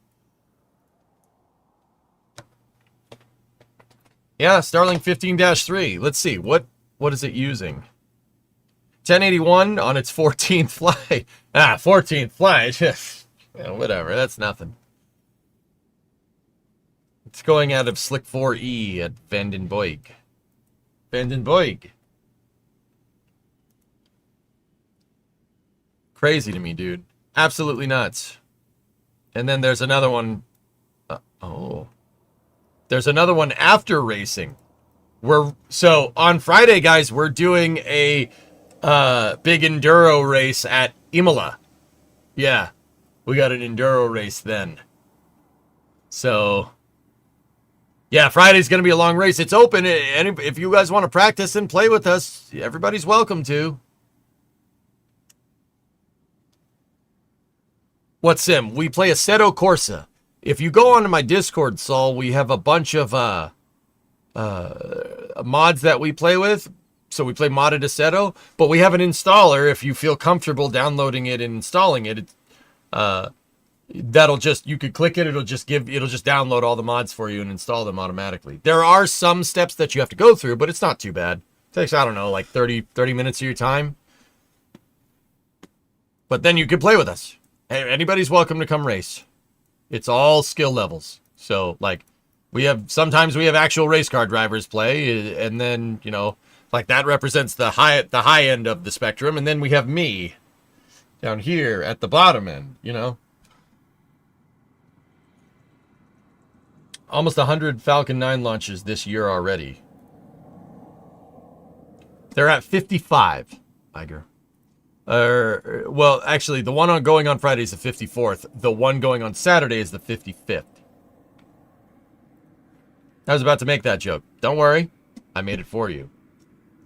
S2: Yeah, Starlink 15-3. Let's see. What is it using? 1081 on its 14th flight. 14th flight. Yeah, whatever. That's nothing. It's going out of Slick 4E at Vandenboig. Vandenboig. Crazy to me, dude. Absolutely nuts. And then there's another one. There's another one after racing. So on Friday, guys, we're doing a big enduro race at Imola. Yeah, we got an enduro race then. So, yeah, Friday's going to be a long race. It's open. If you guys want to practice and play with us, everybody's welcome to. What sim? We play Assetto Corsa. If you go onto my Discord, Saul, we have a bunch of mods that we play with. So we play modded Assetto, but we have an installer. If you feel comfortable downloading it and installing it, that'll just, you could click it, it'll just download all the mods for you and install them automatically. There are some steps that you have to go through, but it's not too bad. It takes, I don't know, like 30 minutes of your time. But then you can play with us. Anybody's welcome to come race. It's all skill levels. So, like, sometimes we have actual race car drivers play, and then, you know, like that represents the high end of the spectrum, and then we have me down here at the bottom end, you know. Almost 100 Falcon 9 launches this year already. They're at 55, Iger. Well, actually, the one going on Friday is the 54th. The one going on Saturday is the 55th. I was about to make that joke. Don't worry. I made it for you.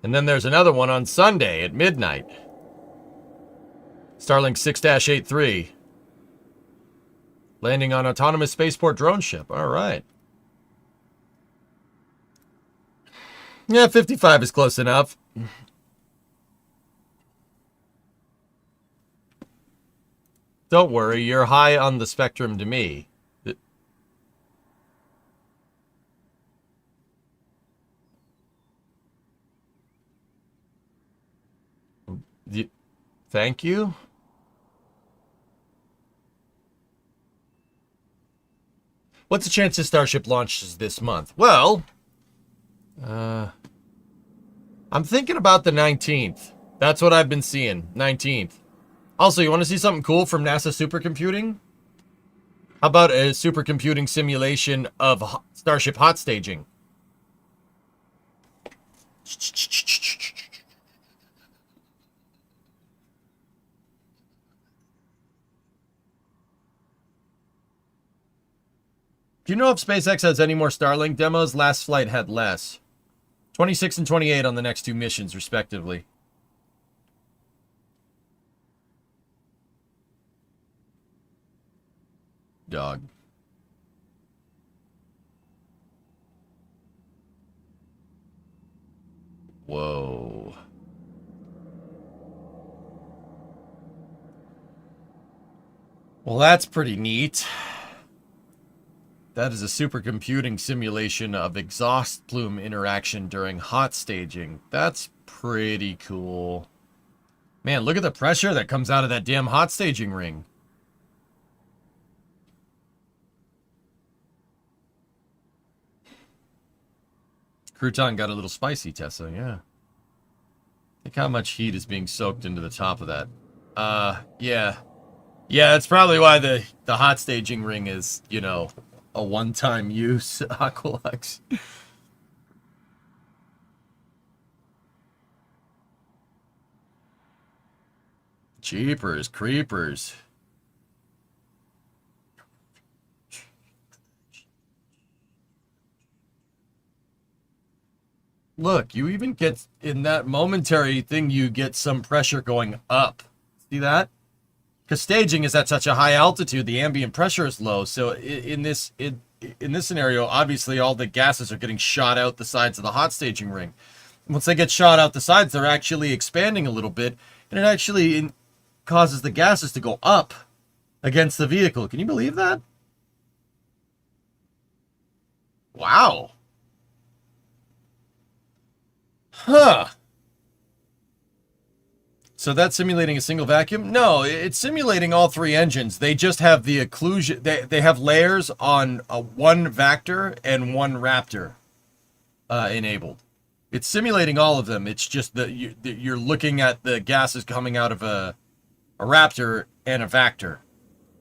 S2: And then there's another one on Sunday at midnight. Starlink 6-83. Landing on autonomous spaceport drone ship. All right. Yeah, 55 is close enough. Don't worry, you're high on the spectrum to me. Thank you. What's the chance this Starship launches this month? Well, I'm thinking about the 19th. That's what I've been seeing, 19th. Also, you want to see something cool from NASA supercomputing? How about a supercomputing simulation of Starship hot staging? Do you know if SpaceX has any more Starlink demos? Last flight had less. 26 and 28 on the next two missions, respectively. Dog. Whoa. Well, that's pretty neat. That is a supercomputing simulation of exhaust plume interaction during hot staging. That's pretty cool. Man, look at the pressure that comes out of that damn hot staging ring. Crouton got a little spicy, Tessa, yeah. Think how much heat is being soaked into the top of that. Yeah. Yeah, that's probably why the hot staging ring is, you know, a one-time use, Aqualux. Jeepers, creepers. Look, you even get, in that momentary thing, you get some pressure going up. See that? Because staging is at such a high altitude, the ambient pressure is low. So in this scenario, obviously all the gases are getting shot out the sides of the hot staging ring. Once they get shot out the sides, they're actually expanding a little bit, and it actually causes the gases to go up against the vehicle. Can you believe that? Wow. Huh. So that's simulating a single vacuum? No, it's simulating all three engines. They just have the occlusion. They have layers on one Vector and one Raptor enabled. It's simulating all of them. It's just that you're looking at the gases coming out of a Raptor and a Vector.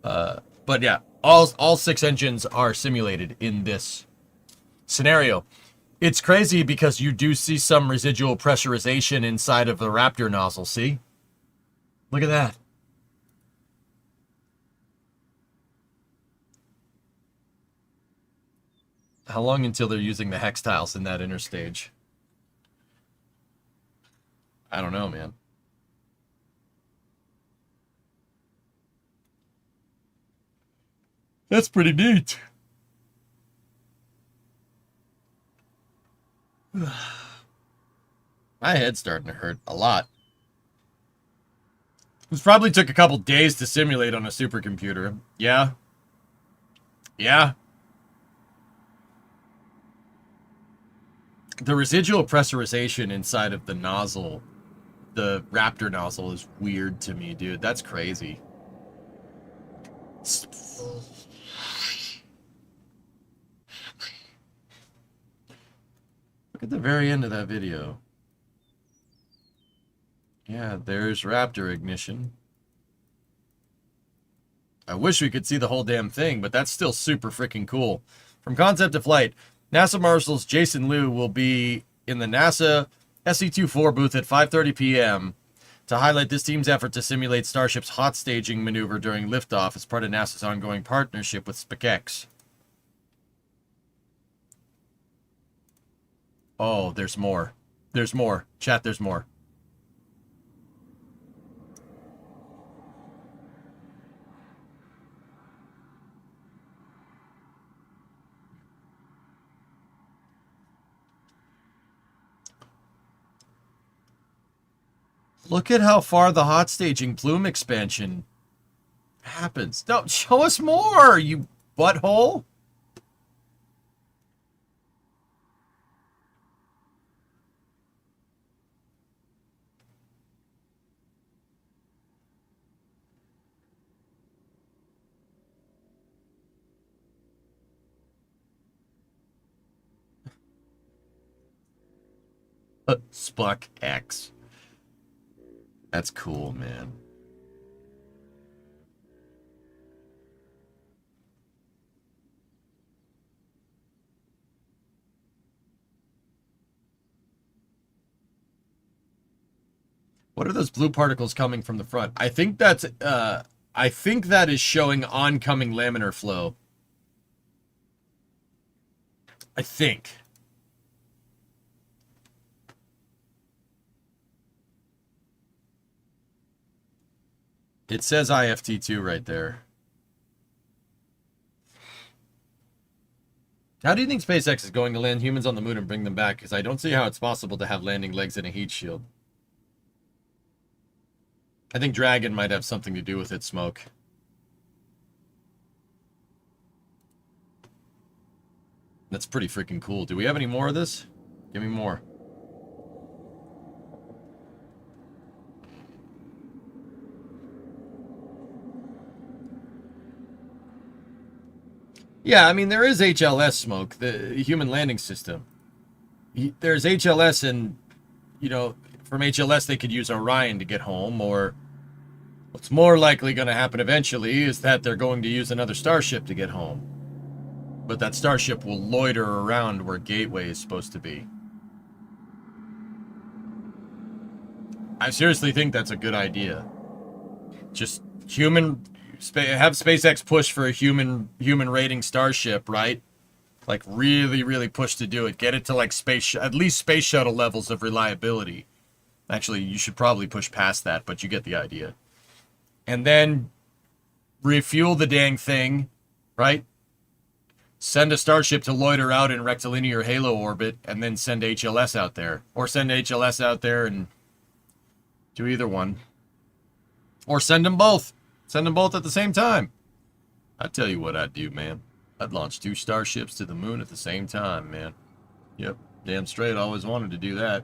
S2: But yeah, all six engines are simulated in this scenario. It's crazy because you do see some residual pressurization inside of the Raptor nozzle. See? Look at that. How long until they're using the hex tiles in that inner stage? I don't know, man. That's pretty neat. My head's starting to hurt a lot. This probably took a couple days to simulate on a supercomputer. Yeah. Yeah. The residual pressurization inside of the nozzle, the Raptor nozzle, is weird to me, dude. That's crazy. Look at the very end of that video. Yeah, there's Raptor ignition. I wish we could see the whole damn thing, but that's still super freaking cool. From concept to flight, NASA Marshals Jason Liu will be in the NASA SE-24 booth at 5:30 p.m. to highlight this team's effort to simulate Starship's hot staging maneuver during liftoff as part of NASA's ongoing partnership with SpaceX. Oh, there's more. There's more. Chat, there's more. Look at how far the hot staging plume expansion happens. No, show us more, you butthole. Spuck X. That's cool, man. What are those blue particles coming from the front? I think that's I think that is showing oncoming laminar flow. I think. It says IFT2 right there. How do you think SpaceX is going to land humans on the moon and bring them back? Because I don't see how it's possible to have landing legs and a heat shield. I think Dragon might have something to do with its smoke. That's pretty freaking cool. Do we have any more of this? Give me more. Yeah, I mean, there is HLS smoke, the human landing system. There's HLS, and, you know, from HLS they could use Orion to get home, or what's more likely going to happen eventually is that they're going to use another Starship to get home. But that Starship will loiter around where Gateway is supposed to be. I seriously think that's a good idea. Just have SpaceX push for a human rating Starship, right? Like really push to do it. Get it to like at least space shuttle levels of reliability. Actually, you should probably push past that, but you get the idea. And then refuel the dang thing, right? Send a Starship to loiter out in rectilinear halo orbit, and then send HLS out there. Or send HLS out there and do either one. Or send them both. Send them both at the same time. I'd tell you what I'd do, man. I'd launch 2 Starships to the moon at the same time, man. Yep, damn straight, always wanted to do that.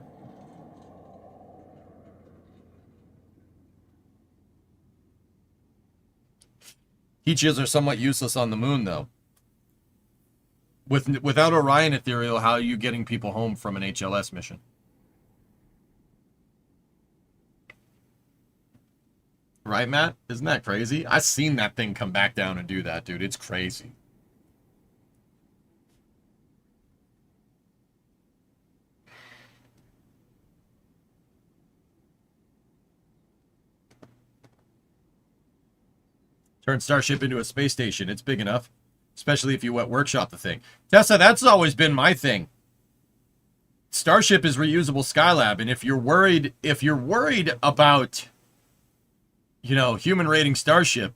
S2: Heat shields are somewhat useless on the moon, though. Without Orion Ethereal, how are you getting people home from an HLS mission? Right, Matt? Isn't that crazy? I've seen that thing come back down and do that, dude. It's crazy. Turn Starship into a space station. It's big enough. Especially if you wet workshop the thing. Tessa, that's always been my thing. Starship is reusable Skylab, and if you're worried about, you know, human rating Starship,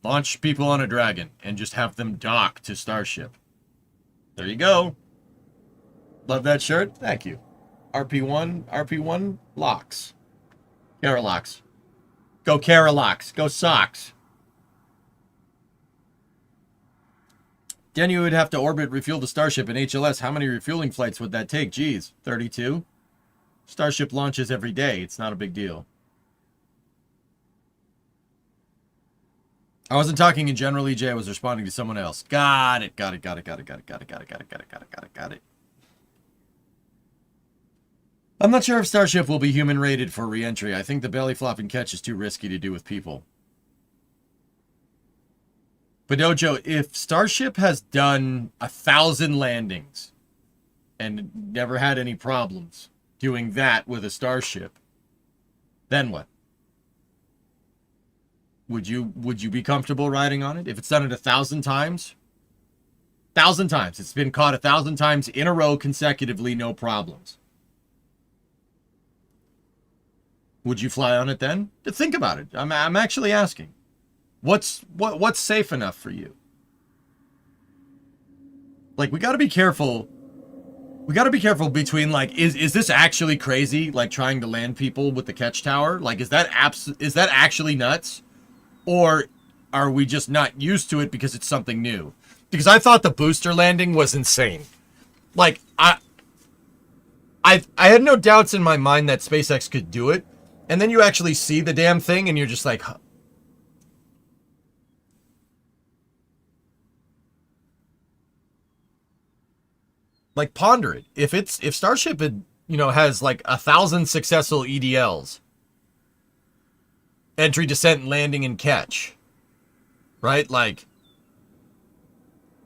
S2: launch people on a Dragon and just have them dock to Starship. There you go. Love that shirt. Thank you. RP1 locks. Carolocks. Go Carolocks. Go Socks. Then you would have to orbit refuel the Starship in HLS. How many refueling flights would that take? Geez, 32? Starship launches every day. It's not a big deal. I wasn't talking in general, EJ. I was responding to someone else. Got it. I'm not sure if Starship will be human rated for re-entry. I think the belly flop and catch is too risky to do with people. But Dojo, if Starship has done 1,000 landings and never had any problems doing that with a Starship, then what? Would you be comfortable riding on it? If it's done it 1,000 times? 1,000 times. It's been caught 1,000 times in a row consecutively, no problems. Would you fly on it then? Think about it. I'm actually asking. What's safe enough for you? Like, we got to be careful. We got to be careful between, like, is this actually crazy? Like, trying to land people with the catch tower? Like, is that actually nuts? Or are we just not used to it because it's something new? Because I thought the booster landing was insane. Like, I had no doubts in my mind that SpaceX could do it. And then you actually see the damn thing and you're just like, like, ponder it. If Starship had, you know, has like 1,000 successful EDLs, entry, descent, landing, and catch, right? Like,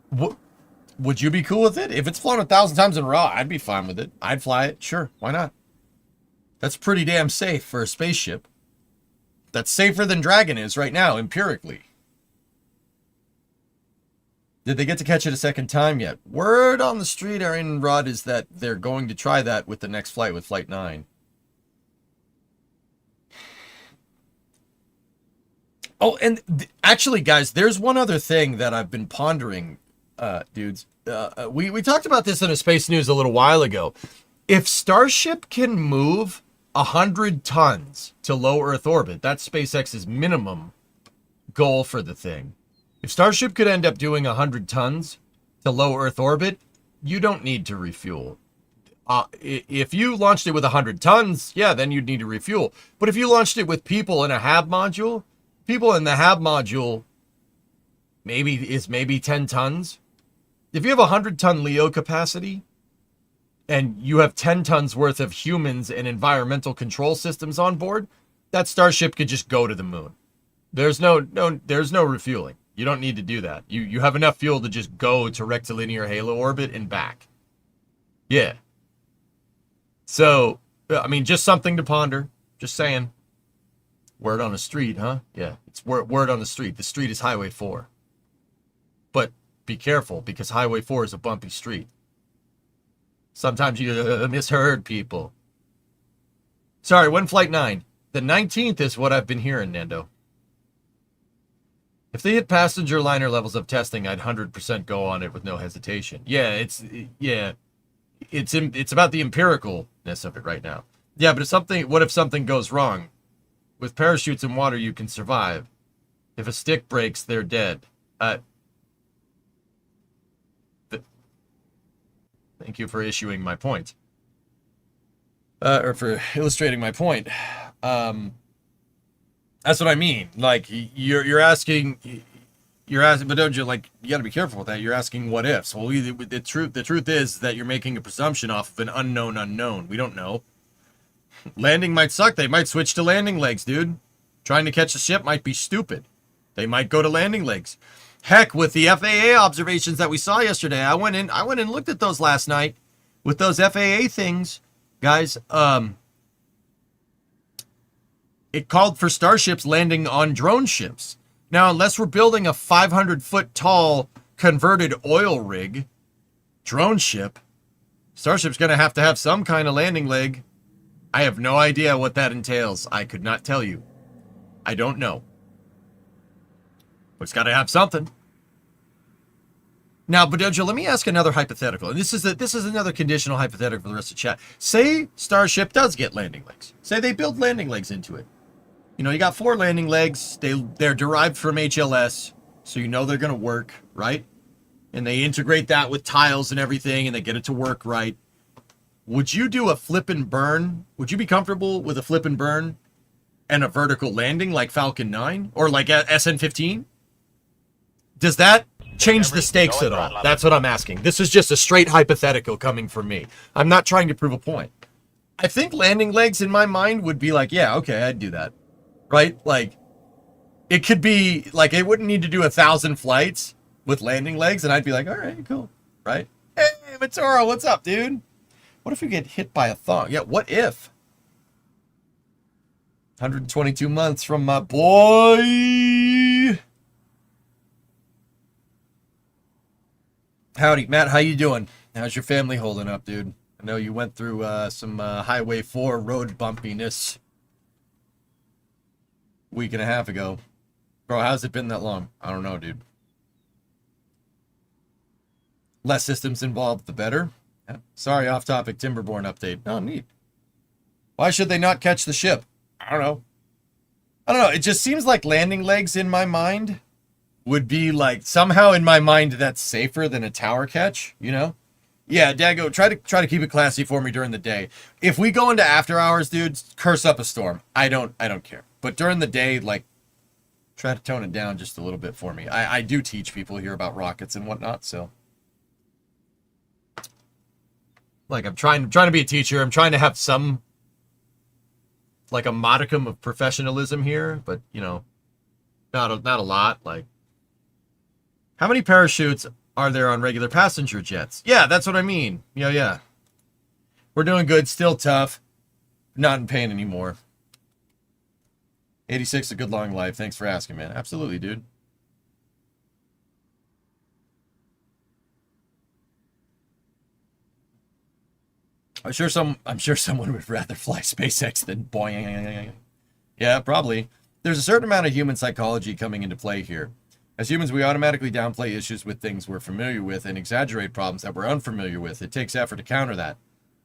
S2: would you be cool with it? If it's flown 1,000 times in a row, I'd be fine with it. I'd fly it. Sure, why not? That's pretty damn safe for a spaceship. That's safer than Dragon is right now, empirically. Did they get to catch it a second time yet? Word on the street, Aaron Rod, is that they're going to try that with the next flight, with Flight 9. Oh, and actually, guys, there's one other thing that I've been pondering, dudes. We talked about this in a Space News a little while ago. If Starship can move 100 tons to low Earth orbit, that's SpaceX's minimum goal for the thing. If Starship could end up doing 100 tons to low Earth orbit, you don't need to refuel. If you launched it with 100 tons, yeah, then you'd need to refuel. But if you launched it with people in a HAB module, people in the HAB module maybe 10 tons. If you have 100-ton LEO capacity and you have 10 tons worth of humans and environmental control systems on board, that Starship could just go to the moon. There's no refueling. You don't need to do that. You have enough fuel to just go to rectilinear halo orbit and back. Yeah. So, I mean, just something to ponder. Just saying. Word on the street, huh? Yeah, it's word on the street. The street is Highway 4. But be careful, because Highway 4 is a bumpy street. Sometimes you misheard people. Sorry, when Flight 9? The 19th is what I've been hearing, Nando. If they hit passenger liner levels of testing, I'd 100% go on it with no hesitation. Yeah, it's about the empiricalness of it right now. Yeah, but what if something goes wrong? With parachutes and water, you can survive. If a stick breaks, they're dead. Thank you for issuing my point. Or for illustrating my point. That's what I mean. Like you're asking, but don't you like you got to be careful with that. You're asking what ifs. Well, the truth is that you're making a presumption off of an unknown. We don't know. Landing might suck. They might switch to landing legs, dude. Trying to catch a ship might be stupid. They might go to landing legs. Heck, with the FAA observations that we saw yesterday, I went in and looked at those last night with those FAA things, guys. It called for Starships landing on drone ships. Now, unless we're building a 500-foot tall converted oil rig drone ship, Starship's going to have some kind of landing leg. I have no idea what that entails. I could not tell you. I don't know. But it's got to have something. Now, Bodojo, let me ask another hypothetical. And this is another conditional hypothetical for the rest of the chat. Say Starship does get landing legs. Say they build landing legs into it. You know, you got 4 landing legs. They're derived from HLS, so you know they're going to work, right? And they integrate that with tiles and everything, and they get it to work right. Would you do a flip and burn? Would you be comfortable with a flip and burn and a vertical landing like Falcon 9 or like SN-15? Does that change the stakes at all? That's what I'm asking. This is just a straight hypothetical coming from me. I'm not trying to prove a point. I think landing legs in my mind would be like, yeah, okay, I'd do that. Right? Like, it could be, like, it wouldn't need to do 1,000 flights with landing legs, and I'd be like, all right, cool. Right? Hey, Matoro, what's up, dude? What if we get hit by a thong? Yeah, what if? 122 months from my boy. Howdy, Matt, how you doing? How's your family holding up, dude? I know you went through some Highway 4 road bumpiness a week and a half ago. Bro, how's it been that long? I don't know, dude. Less systems involved, the better. Yeah. Sorry, off-topic Timberborn update. Oh, neat. Why should they not catch the ship? I don't know. It just seems like landing legs in my mind would be like somehow in my mind that's safer than a tower catch, you know? Yeah, Dago, try to keep it classy for me during the day. If we go into after hours, dude, curse up a storm. I don't care. But during the day, like, try to tone it down just a little bit for me. I do teach people here about rockets and whatnot, so. Like, I'm trying to be a teacher. I'm trying to have some, like, a modicum of professionalism here, but, you know, not a lot. Like, how many parachutes are there on regular passenger jets? Yeah, that's what I mean. Yeah. We're doing good. Still tough. Not in pain anymore. 86, a good long life. Thanks for asking, man. Absolutely, dude. I'm sure someone would rather fly SpaceX than Boeing. Yeah, probably. There's a certain amount of human psychology coming into play here. As humans, we automatically downplay issues with things we're familiar with and exaggerate problems that we're unfamiliar with. It takes effort to counter that.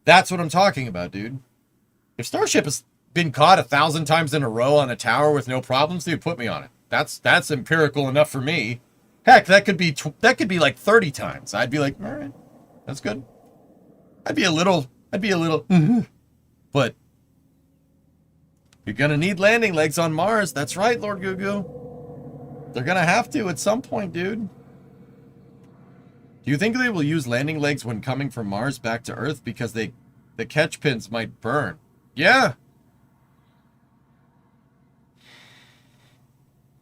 S2: That's what I'm talking about, dude. If Starship has been caught 1,000 times in a row on a tower with no problems, dude, put me on it. That's empirical enough for me. Heck, that could be like 30 times. I'd be like, all right, that's good. I'd be a little, but you're gonna need landing legs on Mars. That's right, Lord Gugu. They're gonna have to at some point, dude. Do you think they will use landing legs when coming from Mars back to Earth because the catch pins might burn? Yeah.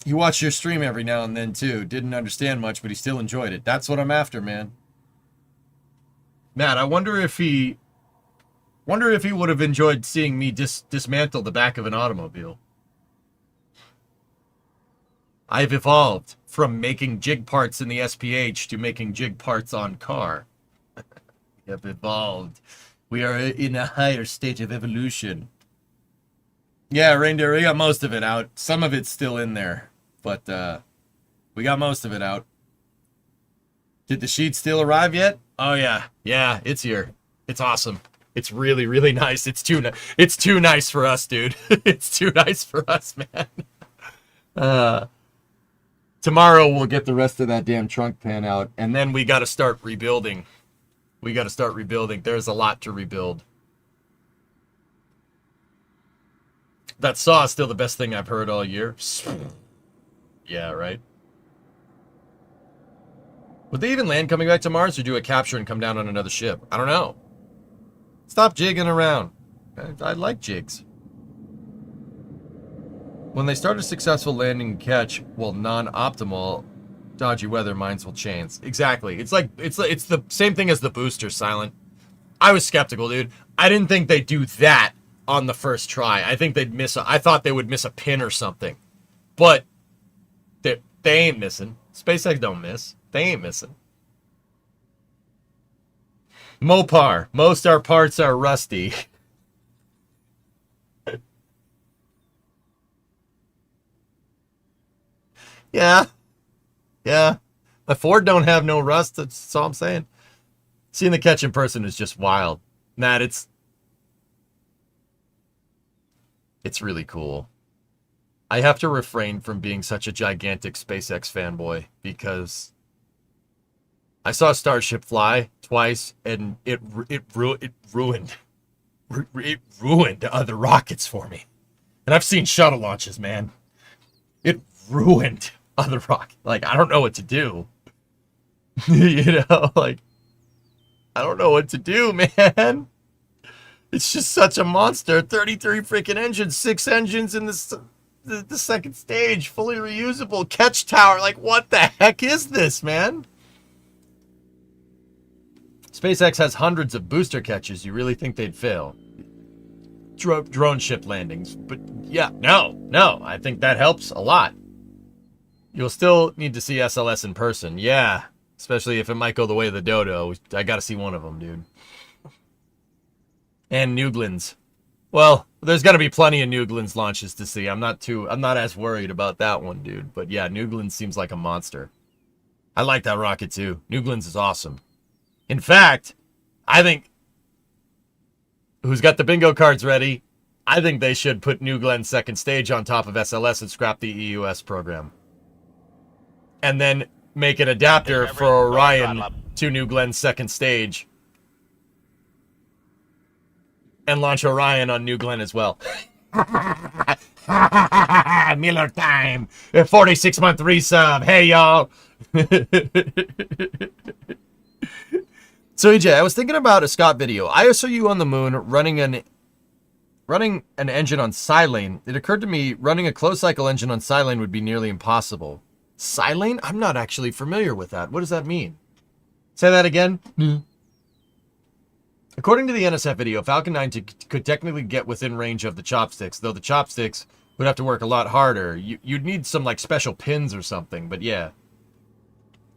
S2: He watched your stream every now and then too. Didn't understand much, but he still enjoyed it. That's what I'm after, man. Matt, I wonder if he would have enjoyed seeing me dismantle the back of an automobile. I've evolved from making jig parts in the SPH to making jig parts on car. We have evolved. We are in a higher stage of evolution. Yeah, Reindeer, we got most of it out. Some of it's still in there, but we got most of it out. Did the sheet still arrive yet? Oh yeah, it's here. It's awesome. It's really, really nice. It's too nice for us, dude. It's too nice for us, man. Tomorrow we'll get the rest of that damn trunk pan out, and then we got to start rebuilding. There's a lot to rebuild. That saw is still the best thing I've heard all year. Yeah, right? Would they even land coming back to Mars or do a capture and come down on another ship? I don't know. Stop jigging around. I like jigs. When they start a successful landing and catch, while non-optimal, dodgy weather, minds will change. Exactly. It's the same thing as the booster, Silent. I was skeptical, dude. I didn't think they'd do that on the first try. I think they'd I thought they would miss a pin or something. But they ain't missing. SpaceX don't miss. They ain't missing. Mopar. Most our parts are rusty. Yeah. Yeah. The Ford don't have no rust. That's all I'm saying. Seeing the catch in person is just wild. Matt, it's really cool. I have to refrain from being such a gigantic SpaceX fanboy because I saw Starship fly twice and it ruined other rockets for me. And I've seen shuttle launches, man. It ruined other rockets. Like, I don't know what to do. You know, like, I don't know what to do, man. It's just such a monster. 33 freaking engines, 6 engines in the second stage, fully reusable catch tower. Like, what the heck is this, man? SpaceX has hundreds of booster catches. You really think they'd fail? Drone ship landings. But yeah, no. I think that helps a lot. You'll still need to see SLS in person. Yeah, especially if it might go the way of the dodo. I got to see one of them, dude. And Newglen's. Well, there's got to be plenty of Newglen's launches to see. I'm not as worried about that one, dude. But yeah, Newglen's seems like a monster. I like that rocket too. Newglen's is awesome. In fact, I think who's got the bingo cards ready? I think they should put New Glenn's second stage on top of SLS and scrap the EUS program. And then make an adapter for Orion to New Glenn's second stage. And launch Orion on New Glenn as well. Miller time. 46-month resub. Hey, y'all. So, EJ, I was thinking about a Scott video. I saw you on the moon running an engine on silane. It occurred to me running a closed cycle engine on silane would be nearly impossible. Silane? I'm not actually familiar with that. What does that mean? Say that again? According to the NSF video, Falcon 9 could technically get within range of the chopsticks, though the chopsticks would have to work a lot harder. You'd need some, like, special pins or something, but yeah.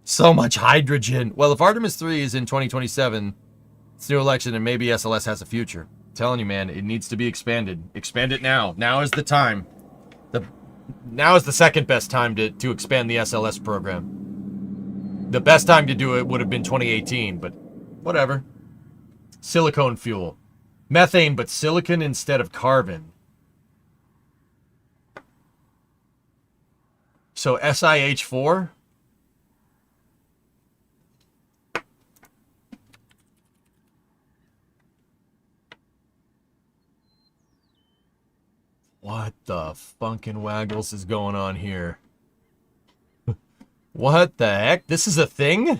S2: So much hydrogen. Well, if Artemis 3 is in 2027, it's new election, and maybe SLS has a future. I'm telling you, man, it needs to be expanded. Expand it now. Now is the time. Now is the second best time to expand the SLS program. The best time to do it would have been 2018, but whatever. Silicone fuel. Methane, but silicon instead of carbon. So SiH4? What the funkin' waggles is going on here? What the heck? This is a thing?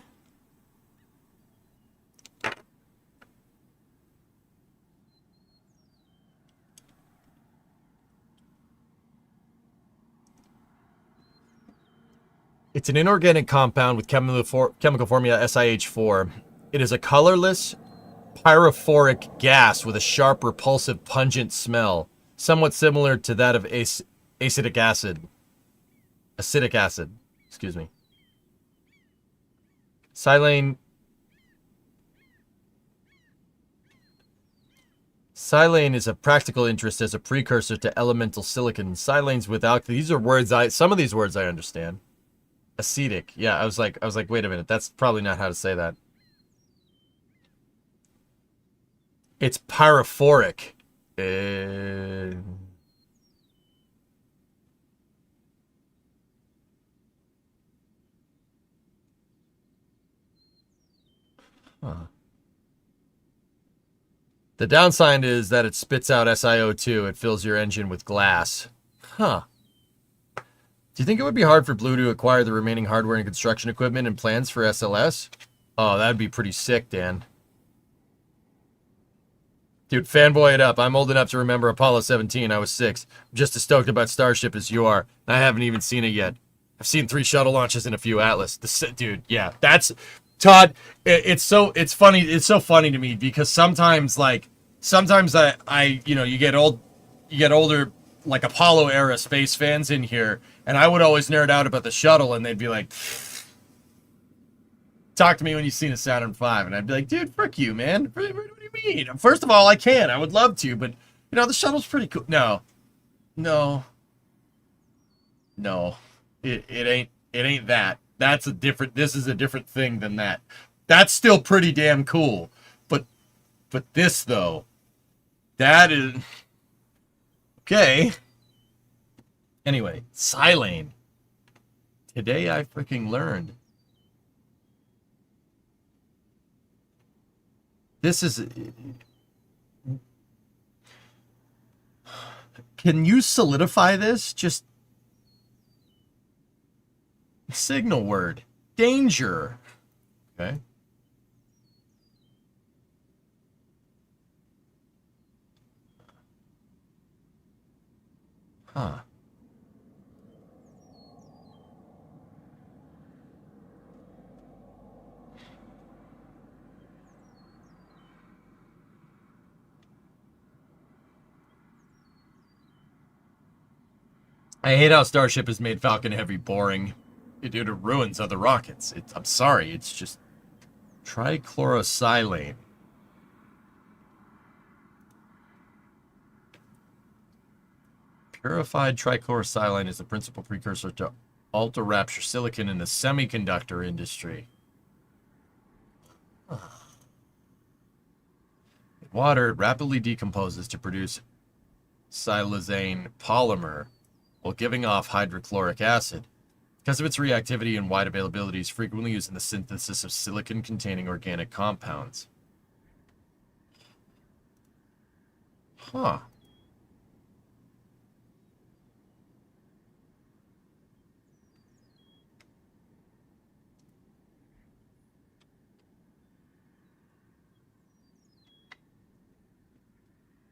S2: It's an inorganic compound with chemical formula SiH4. It is a colorless, pyrophoric gas with a sharp, repulsive, pungent smell, somewhat similar to that of acetic acid. Acetic acid, excuse me. Silane is a practical interest as a precursor to elemental silicon. Silanes without these are words some of these words I understand. Acetic. Yeah, I was like, wait a minute, that's probably not how to say that. It's pyrophoric. Huh. The downside is that it spits out SiO2. It fills your engine with glass. Huh. Do you think it would be hard for Blue to acquire the remaining hardware and construction equipment and plans for SLS? Oh, that'd be pretty sick, Dan. Dude, fanboy it up. I'm old enough to remember Apollo 17. I was 6. I'm just as stoked about Starship as you are. I haven't even seen it yet. I've seen 3 shuttle launches and a few Atlas. Dude, yeah, that's Todd. It's so funny. It's so funny to me because sometimes I you get older like Apollo era space fans in here, and I would always nerd out about the shuttle, and they'd be like, "Talk to me when you've seen a Saturn V," and I'd be like, "Dude, frick you, man. What do you mean? First of all, I can. I would love to, but the shuttle's pretty cool." No. It ain't that. This is a different thing than that. That's still pretty damn cool. But this though, that is okay. Anyway, silane. Today I freaking learned. This is. Can you solidify this? Just signal word. Danger. Okay. Huh. I hate how Starship has made Falcon Heavy boring. Dude, it ruins other rockets. I'm sorry, it's just trichlorosilane. Purified trichlorosilane is the principal precursor to ultra-rapture silicon in the semiconductor industry. In water, it rapidly decomposes to produce silazane polymer while giving off hydrochloric acid. Because of its reactivity and wide availability, it's frequently used in the synthesis of silicon-containing organic compounds. Huh.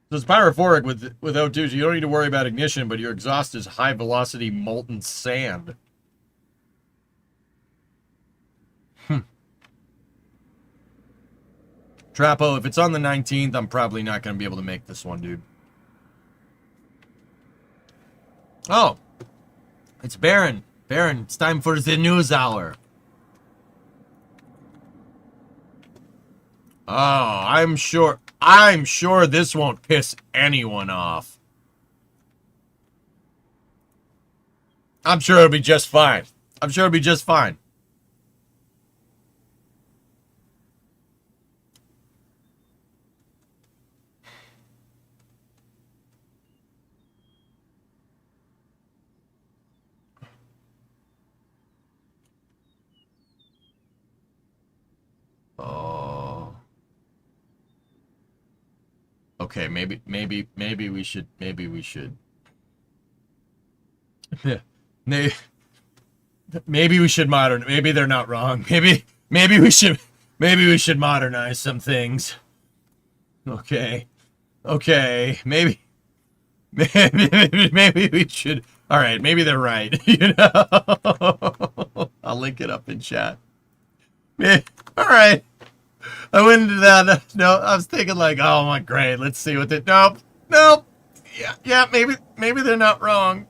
S2: So it's pyrophoric with O2, so you don't need to worry about ignition, but your exhaust is high-velocity molten sand. Trapo, if it's on the 19th, I'm probably not going to be able to make this one, dude. Oh. It's Baron. Baron, it's time for the news hour. Oh, I'm sure this won't piss anyone off. I'm sure it'll be just fine. I'm sure it'll be just fine. Oh. Okay, maybe we should. Maybe we should modern. Maybe they're not wrong. Maybe we should modernize some things. Okay. Maybe we should. All right, maybe they're right. I'll link it up in chat. All right. I went into that. No, I was thinking like, oh my great. Let's see what they. Nope. Yeah. Maybe they're not wrong.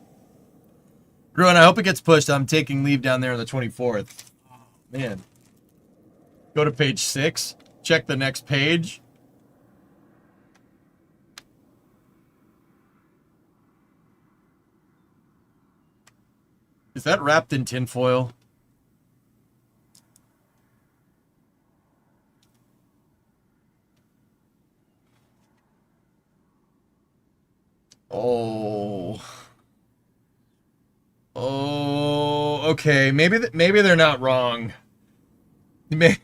S2: Ruin, I hope it gets pushed. I'm taking leave down there on the 24th. Oh, man. Go to page 6. Check the next page. Is that wrapped in tinfoil? Okay. Maybe they're not wrong. Maybe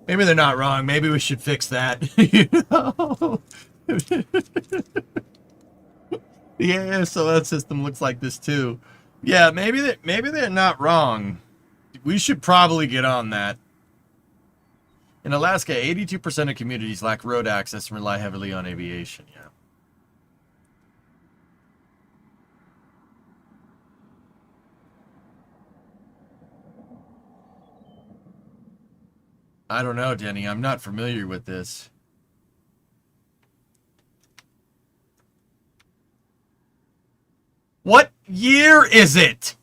S2: Maybe they're not wrong. Maybe we should fix that. You know? The ASOS system looks like this too. Yeah, maybe they're not wrong. We should probably get on that. In Alaska, 82% of communities lack road access and rely heavily on aviation. Yeah. I don't know, Denny. I'm not familiar with this. What year is it?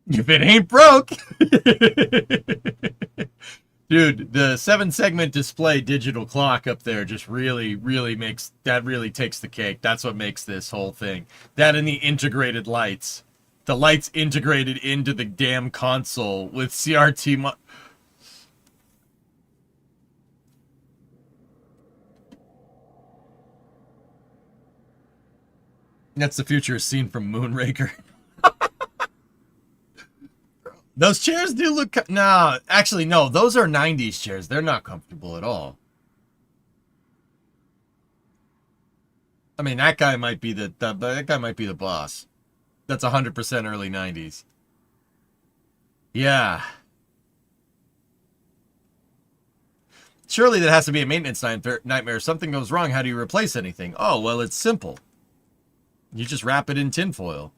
S2: If it ain't broke. Dude, the 7-segment display digital clock up there just really makes, that really takes the cake. That's what makes this whole thing. That and the integrated lights. The lights integrated into the damn console with CRT. That's the future scene from Moonraker. Those chairs do look... No, actually, no. Those are 90s chairs. They're not comfortable at all. I mean, that guy might be that guy might be the boss. That's 100% early 90s. Yeah. Surely that has to be a maintenance nightmare. If something goes wrong, how do you replace anything? Oh, well, it's simple. You just wrap it in tinfoil.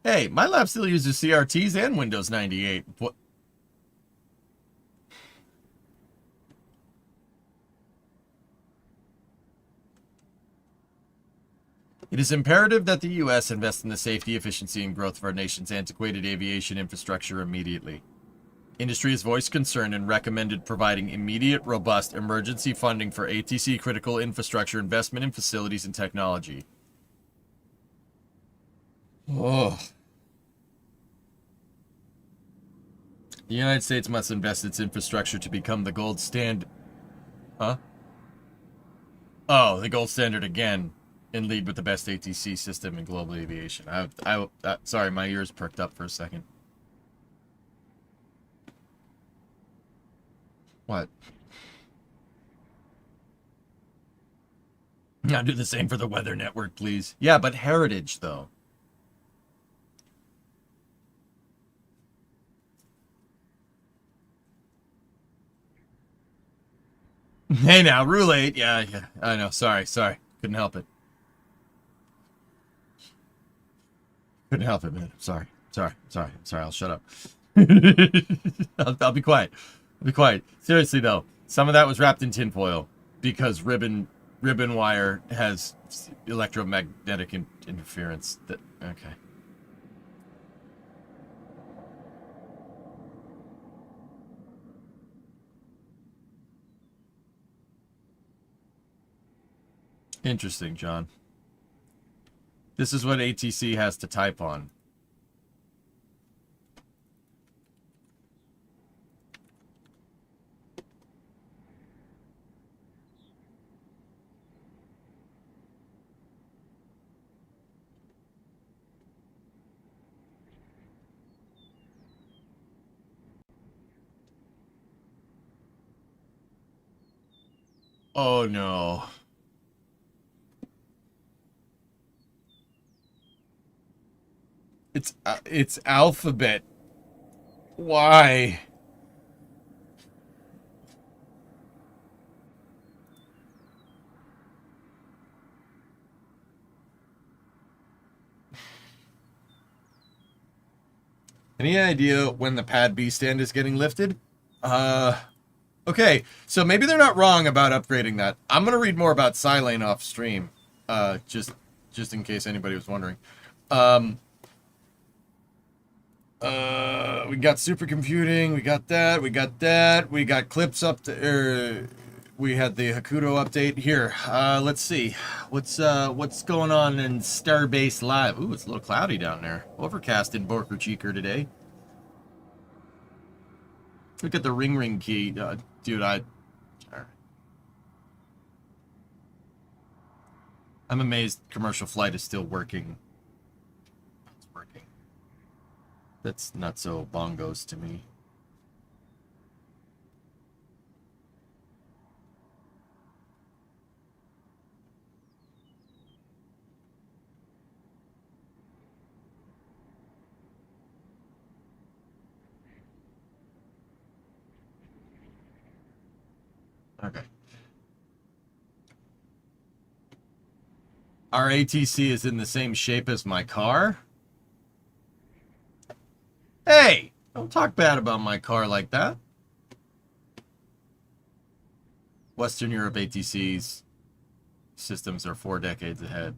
S2: Hey, my lab still uses CRTs and Windows 98. What? It is imperative that the U.S. invest in the safety, efficiency, and growth of our nation's antiquated aviation infrastructure immediately. Industry has voiced concern and recommended providing immediate, robust, emergency funding for ATC critical infrastructure investment in facilities and technology. Oh. The United States must invest its infrastructure to become the gold standard. Huh? Oh, the gold standard again, and lead with the best ATC system in global aviation. Sorry, my ears perked up for a second. What? Now do the same for the Weather Network, please. Yeah, but heritage, though. Hey now, roulette. Yeah, I know. Sorry. Couldn't help it. Couldn't help it, man. Sorry. I'll shut up. I'll be quiet. I'll be quiet. Seriously, though, some of that was wrapped in tinfoil because ribbon wire has electromagnetic interference. Okay. Interesting, John. This is what ATC has to type on. Oh no. It's alphabet. Why? Any idea when the Pad B stand is getting lifted? Okay, so maybe they're not wrong about upgrading that. I'm gonna read more about Silane off stream, just in case anybody was wondering. We got supercomputing, we got that, we got clips up to, we had the Hakuto update here. Let's see. What's going on in Starbase Live? Ooh, it's a little cloudy down there. Overcast in Boker Cheeker today. Look at the ring key. Dude, I'm amazed commercial flight is still working. It's working. That's not so bongos to me. Okay. Our ATC is in the same shape as my car? Hey! Don't talk bad about my car like that. Western Europe ATC's systems are 4 decades ahead.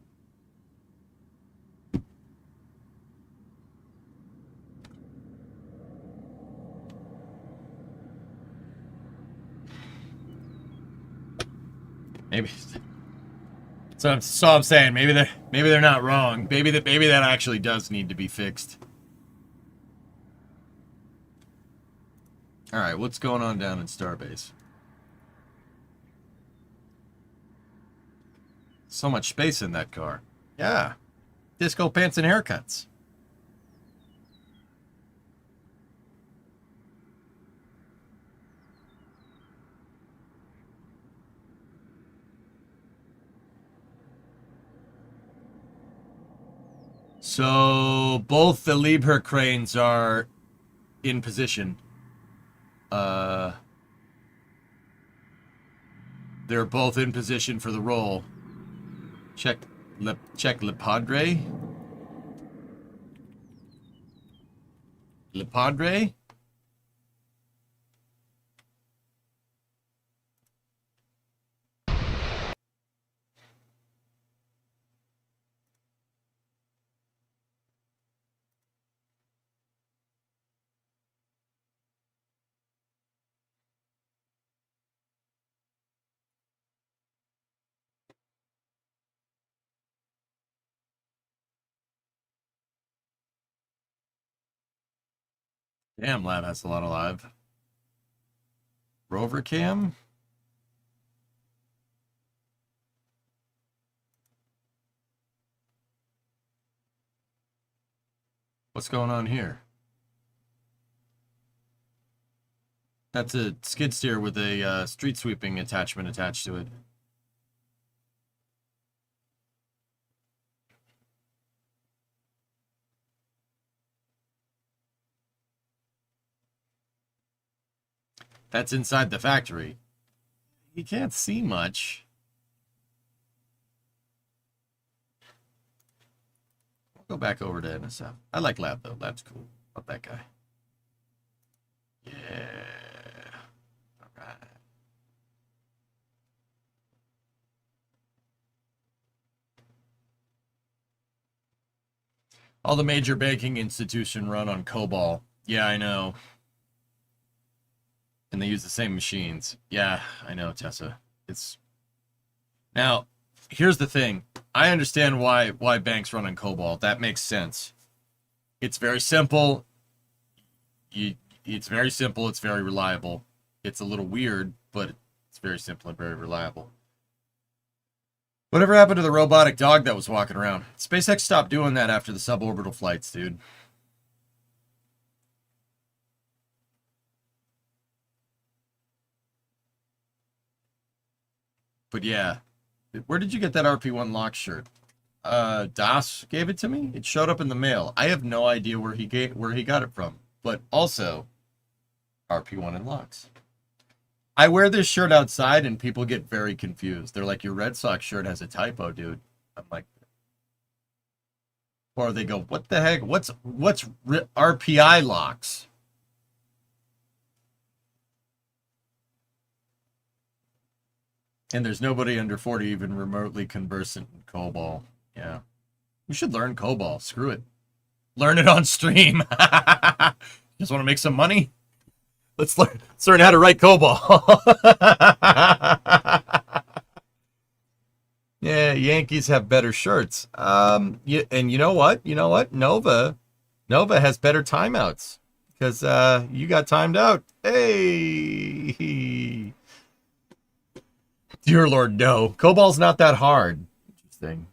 S2: Maybe. So I'm saying maybe they're not wrong. Maybe that actually does need to be fixed. All right, what's going on down in Starbase? So much space in that car. Yeah, disco pants and haircuts. So both the Liebherr cranes are in position. They're both in position for the roll. Check Le Padre. Le Padre. Damn, lab has a lot of live. Rover cam? What's going on here? That's a skid steer with a street sweeping attachment attached to it. That's inside the factory. You can't see much. We'll go back over to NSF. I like Lab, though. Lab's cool. Love that guy. Yeah. All right. All the major banking institutions run on COBOL. Yeah, I know. And they use the same machines. Yeah, I know, Tessa. It's now. Here's the thing. I understand why banks run on COBOL. That makes sense. It's very simple. It's very simple. It's very reliable. It's a little weird, but it's very simple and very reliable. Whatever happened to the robotic dog that was walking around? SpaceX stopped doing that after the suborbital flights, dude. But yeah, where did you get that RP1 lock shirt? Das gave it to me. It showed up in the mail. I have no idea where he got it from. But also, RP1 and locks. I wear this shirt outside and people get very confused. They're like, your Red Sox shirt has a typo, dude. I'm like, or they go, what the heck? What's RPI locks? And there's nobody under 40 even remotely conversant in COBOL. Yeah. You should learn COBOL. Screw it. Learn it on stream. Just want to make some money? Let's learn how to write COBOL. Yeah, Yankees have better shirts. And you know what? You know what? Nova has better timeouts because you got timed out. Hey, dear Lord, no. COBOL's not that hard. Interesting.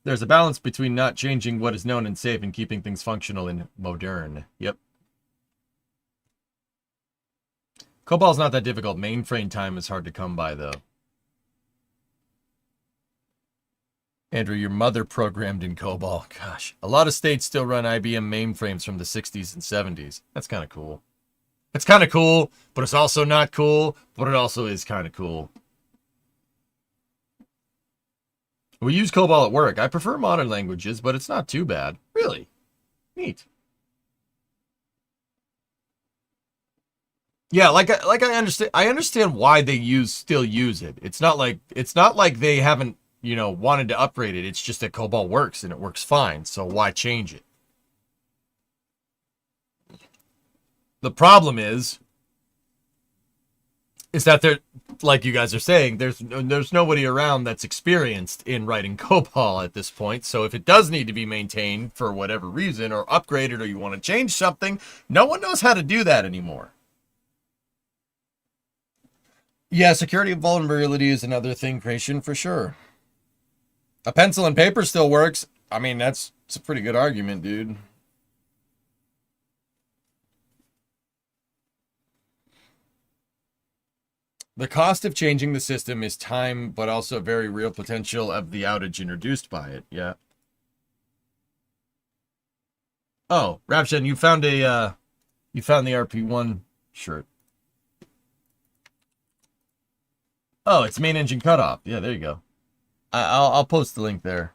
S2: There's a balance between not changing what is known and safe and keeping things functional and modern. Yep. COBOL's not that difficult. Mainframe time is hard to come by, though. Andrew, your mother programmed in COBOL. Gosh, a lot of states still run IBM mainframes from the 60s and 70s. That's kind of cool. It's kind of cool, but it's also not cool, but it also is kind of cool. We use COBOL at work. I prefer modern languages, but it's not too bad. Really? Neat. Yeah, like I understand why they still use it. It's not like they haven't, wanted to upgrade it. It's just that COBOL works and it works fine. So why change it? The problem is that there, like you guys are saying, there's nobody around that's experienced in writing COBOL at this point. So if it does need to be maintained for whatever reason or upgraded or you want to change something, no one knows how to do that anymore. Yeah, security and vulnerability is another thing, creation for sure. A pencil and paper still works. I mean, it's a pretty good argument, dude. The cost of changing the system is time, but also very real potential of the outage introduced by it. Yeah. Oh, Rapshan, you found the RP1 shirt. Oh, it's main engine cutoff. Yeah, there you go. I'll post the link there.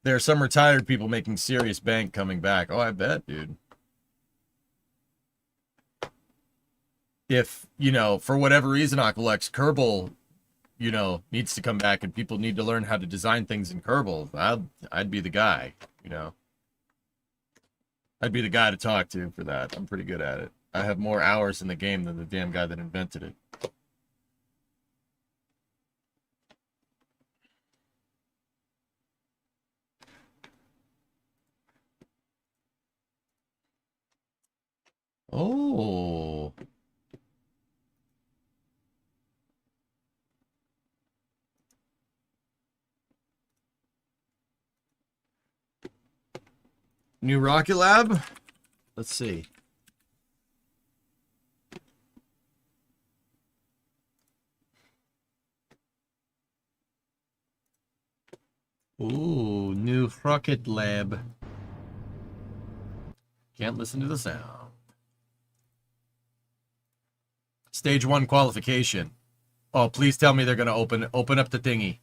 S2: There are some retired people making serious bank coming back. Oh, I bet, dude. If, for whatever reason, Aqualex, Kerbal, needs to come back and people need to learn how to design things in Kerbal, I'd be the guy, I'd be the guy to talk to for that. I'm pretty good at it. I have more hours in the game than the damn guy that invented it. Oh. New Rocket Lab? Let's see. Ooh, new Rocket Lab. Can't listen to the sound. Stage 1 qualification. Oh, please tell me they're going to open up the thingy.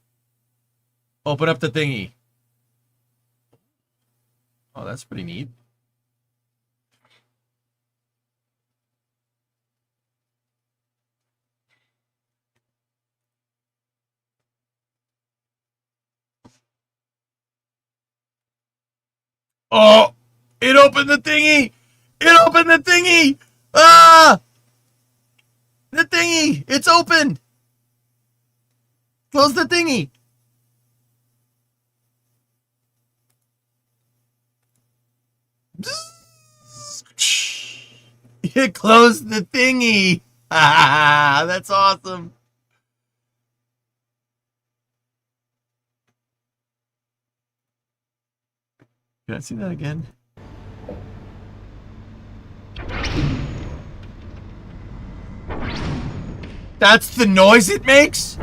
S2: Open up the thingy. Oh, that's pretty neat. Oh, it opened the thingy. It opened the thingy. Ah! The thingy. It's open. Close the thingy. It closed the thingy. Ah, that's awesome. Can I see that again? That's the noise it makes?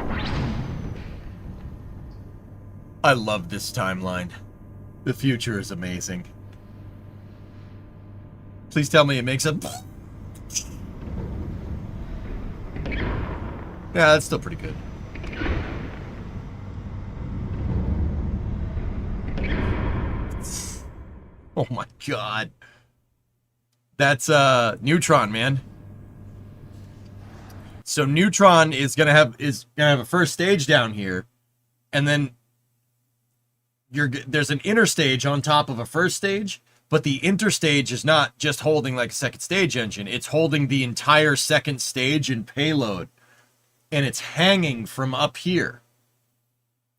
S2: I love this timeline. The future is amazing. Please tell me it makes a... Yeah, that's still pretty good. Oh my god. That's Neutron, man. So Neutron is gonna have a first stage down here, and then there's an inner stage on top of a first stage, But the interstage is not just holding like a second stage engine. It's holding the entire second stage and payload. And it's hanging from up here.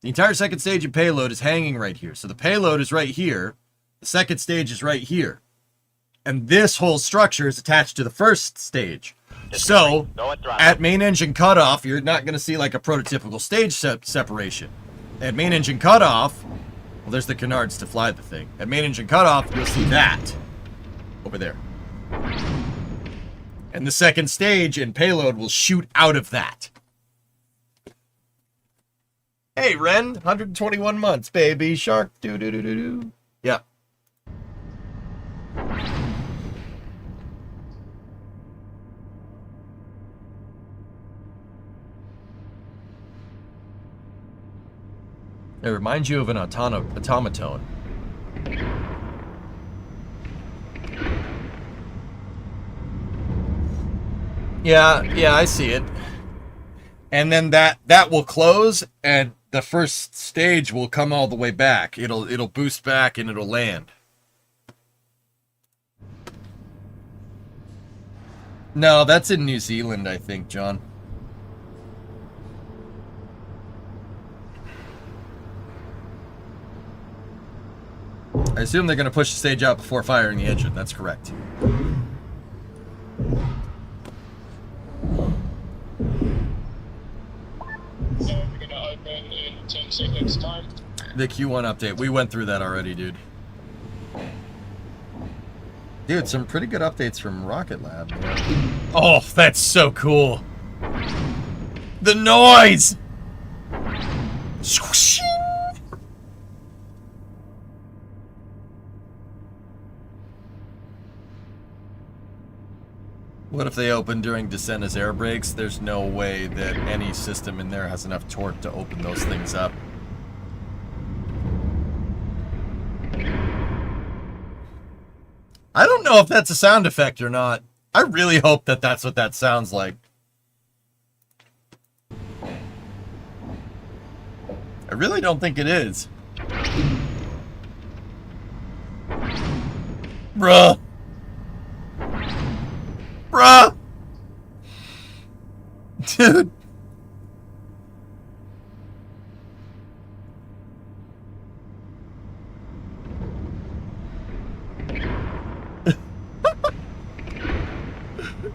S2: The entire second stage and payload is hanging right here. So the payload is right here. The second stage is right here. And this whole structure is attached to the first stage. So at main engine cutoff, you're not going to see like a prototypical stage separation. At main engine cutoff, well, there's the canards to fly the thing. At main engine cutoff, you'll see that over there. And the second stage and payload will shoot out of that. Hey, Ren, 121 months, baby shark. Do. Yeah. It reminds you of an automaton. Yeah, I see it. And then that will close, and the first stage will come all the way back. It'll boost back and it'll land. No, that's in New Zealand, I think, John. I assume they're going to push the stage out before firing the engine. That's correct.
S5: So we're going to open in 10 seconds time.
S2: The Q1 update. We went through that already, dude. Dude, some pretty good updates from Rocket Lab. Man. Oh, that's so cool. The noise! Squish! What if they open during descent as air brakes? There's no way that any system in there has enough torque to open those things up. I don't know if that's a sound effect or not. I really hope that that's what that sounds like. I really don't think it is. Bruh. Bruh! Dude.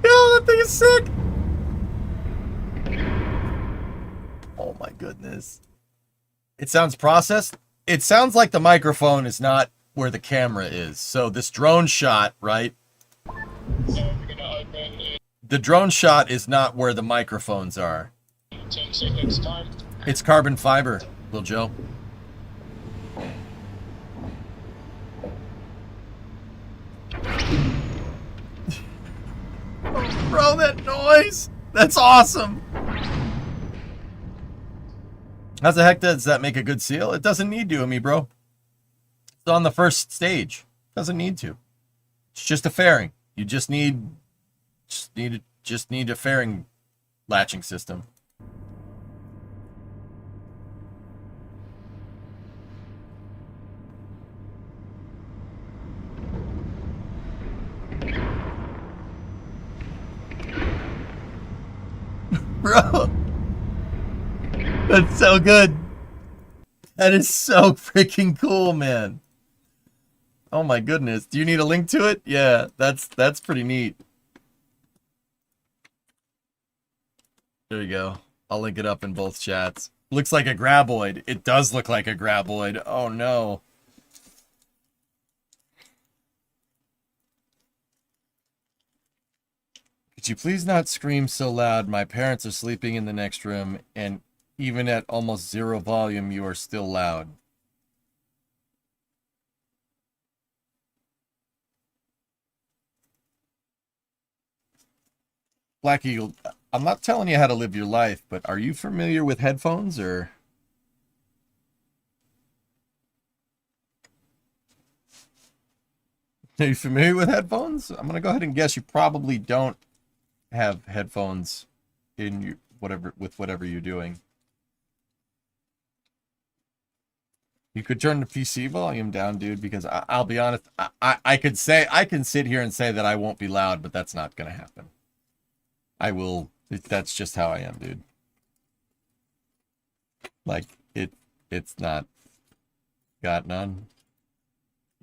S2: Yo, that thing is sick! Oh my goodness. It sounds processed. It sounds like the microphone is not where the camera is. So this drone shot, right? The drone shot is not where the microphones are.
S5: 10 seconds time.
S2: It's carbon fiber, Lil Joe. Bro, that noise! That's awesome! How the heck does that make a good seal? It doesn't need to, me, bro. It's on the first stage. Doesn't need to. It's just a fairing. You just need a fairing latching system. Bro, that's so good. That is so freaking cool, man. Oh my goodness. Do you need a link to it? Yeah, that's pretty neat. There you go. I'll link it up in both chats. Looks like a graboid. It does look like a graboid. Oh no. Could you please not scream so loud? My parents are sleeping in the next room, and even at almost zero volume, you are still loud. Black Eagle, I'm not telling you how to live your life, but are you familiar with headphones, or? Are you familiar with headphones? I'm going to go ahead and guess you probably don't have headphones in your whatever you're doing. You could turn the PC volume down, dude, because I'll be honest, I could say, I can sit here and say that I won't be loud, but that's not going to happen. I will, that's just how I am, dude. Like, it's not, got none.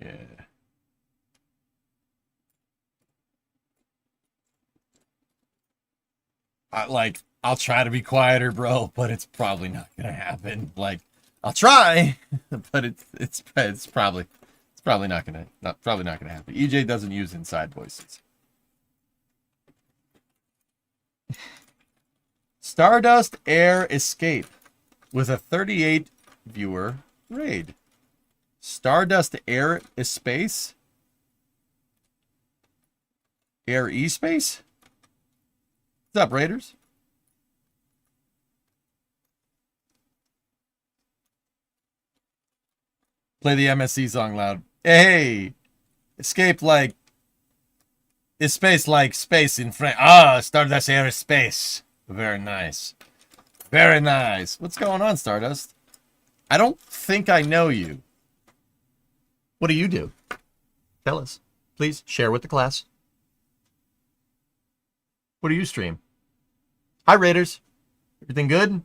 S2: Yeah. I'll try to be quieter, bro, but it's probably not going to happen. Like, I'll try, but it's probably not gonna happen. EJ doesn't use inside voices. Stardust Air Escape with a 38 viewer raid. Stardust Air Space? Air E-Space? What's up, Raiders? Play the MSC song loud. Hey! Escape like... Is space like space in French? Ah, Stardust Air Space. Very nice. Very nice. What's going on, Stardust? I don't think I know you. What do you do? Tell us. Please share with the class. What do you stream? Hi, Raiders. Everything good?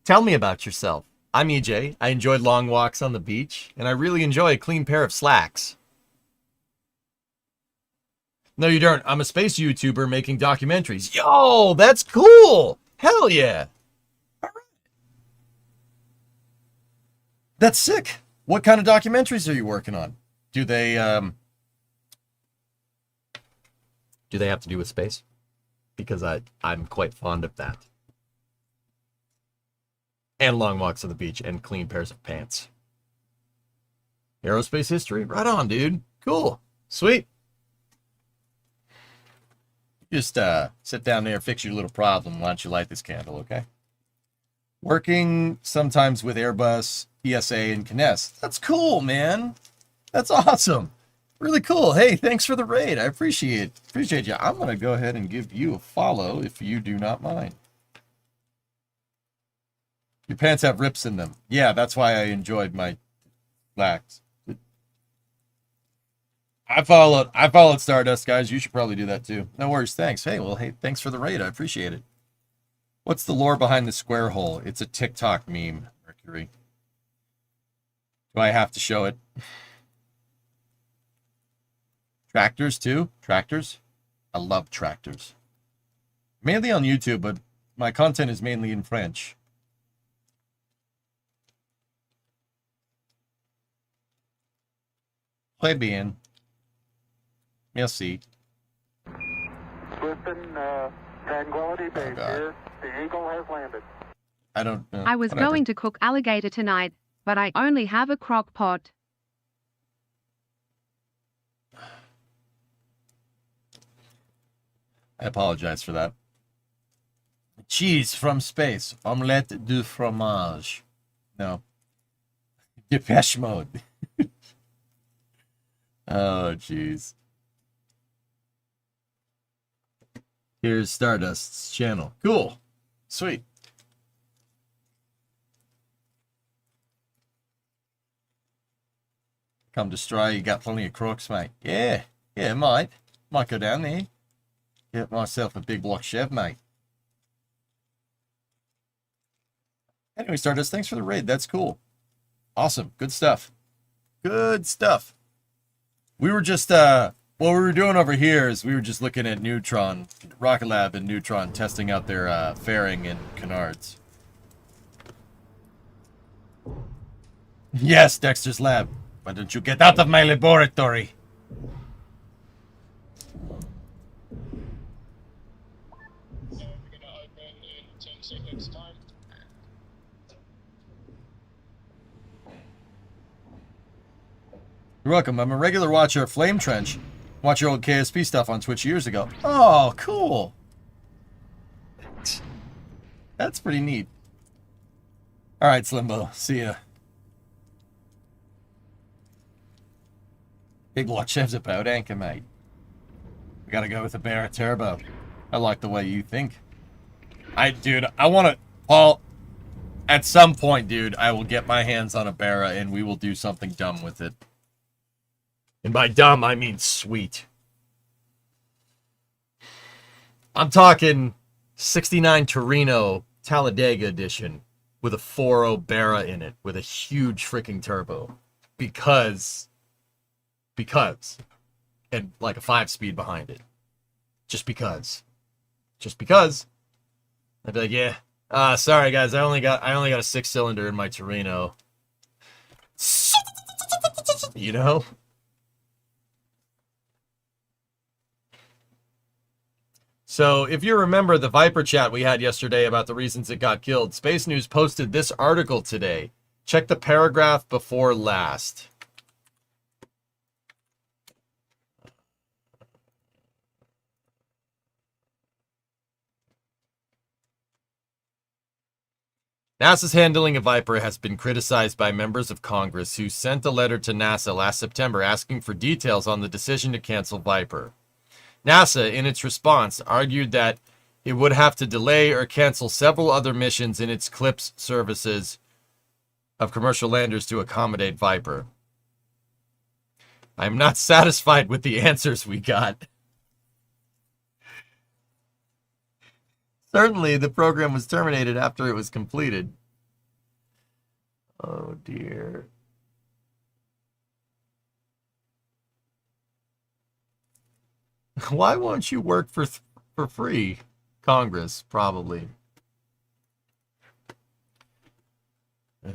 S2: Tell me about yourself. I'm EJ. I enjoyed long walks on the beach, and I really enjoy a clean pair of slacks. No, you don't. I'm a space YouTuber making documentaries. Yo, that's cool. Hell yeah. All right. That's sick. What kind of documentaries are you working on? Do they have to do with space? Because I'm quite fond of that. And long walks on the beach and clean pairs of pants. Aerospace history? Right on, dude. Cool. Sweet. Just sit down there, fix your little problem. Why don't you light this candle, okay? Working sometimes with Airbus, ESA, and Kines. That's cool, man. That's awesome. Really cool. Hey, thanks for the raid. I appreciate you. I'm going to go ahead and give you a follow if you do not mind. Your pants have rips in them. Yeah, that's why I enjoyed my slacks. I followed Stardust, guys. You should probably do that too. No worries. Thanks. Hey, thanks for the raid. I appreciate it. What's the lore behind the square hole? It's a TikTok meme, Mercury. Do I have to show it? Tractors too? Tractors? I love tractors. Mainly on YouTube, but my content is mainly in French. Très bien. Merci.
S6: Listen, Tranquility Base here. The Eagle has landed.
S2: I don't know.
S7: I was going to cook alligator tonight, but I only have a crock pot.
S2: I apologize for that. Cheese from space. Omelette du fromage. No. Depeche Mode. Oh, jeez. Here's Stardust's channel. Cool. Sweet. Come destroy, you got plenty of crooks, mate. Yeah, might go down there. Get myself a big block chev, mate. Anyway, Stardust, thanks for the raid. That's cool. Awesome. Good stuff. Good stuff. We were just, what we were doing over here is we were just looking at Neutron, Rocket Lab and Neutron, testing out their fairing in canards. Yes, Dexter's lab. Why don't you get out of my laboratory?
S5: So we're going to open in 10 seconds time.
S2: You're welcome. I'm a regular watcher of Flame Trench. Watch your old KSP stuff on Twitch years ago. Oh, cool. That's pretty neat. All right, Slimbo. See ya. Big block chef's about anchor, mate. We gotta go with a Barra Turbo. I like the way you think. Dude, I want to, Paul, At some point, dude, I will get my hands on a Barra and we will do something dumb with it. And by dumb, I mean sweet. I'm talking 69 Torino Talladega edition with a 4.0 Barra in it with a huge freaking turbo. Because, and like a 5-speed behind it. Just because. I'd be like, yeah. Sorry guys, I only got a 6-cylinder in my Torino. You know? So, if you remember the Viper chat we had yesterday about the reasons it got killed, Space News posted this article today. Check the paragraph before last. NASA's handling of Viper has been criticized by members of Congress who sent a letter to NASA last September asking for details on the decision to cancel Viper. NASA, in its response, argued that it would have to delay or cancel several other missions in its CLPS services of commercial landers to accommodate Viper. I am not satisfied with the answers we got. Certainly, the program was terminated after it was completed. Oh, dear. Why won't you work for free? Congress, probably. I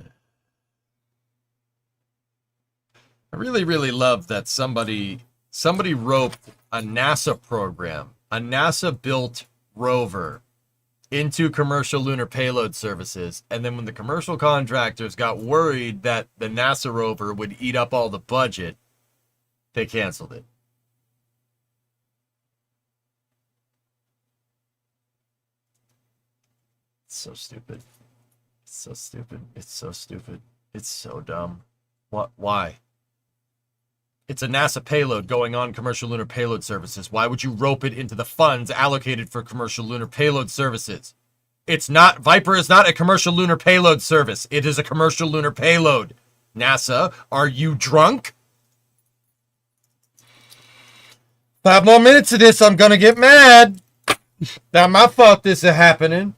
S2: really love that somebody roped a NASA program, a NASA-built rover, into commercial lunar payload services, and then when the commercial contractors got worried that the NASA rover would eat up all the budget, they canceled it. It's so stupid. It's so stupid. It's so stupid. It's so dumb. What? Why? It's a NASA payload going on commercial lunar payload services. Why would you rope it into the funds allocated for commercial lunar payload services? It's not, Viper is not a commercial lunar payload service. It is a commercial lunar payload. NASA, are you drunk? 5 more minutes of this, I'm gonna get mad. Not my fault this is happening.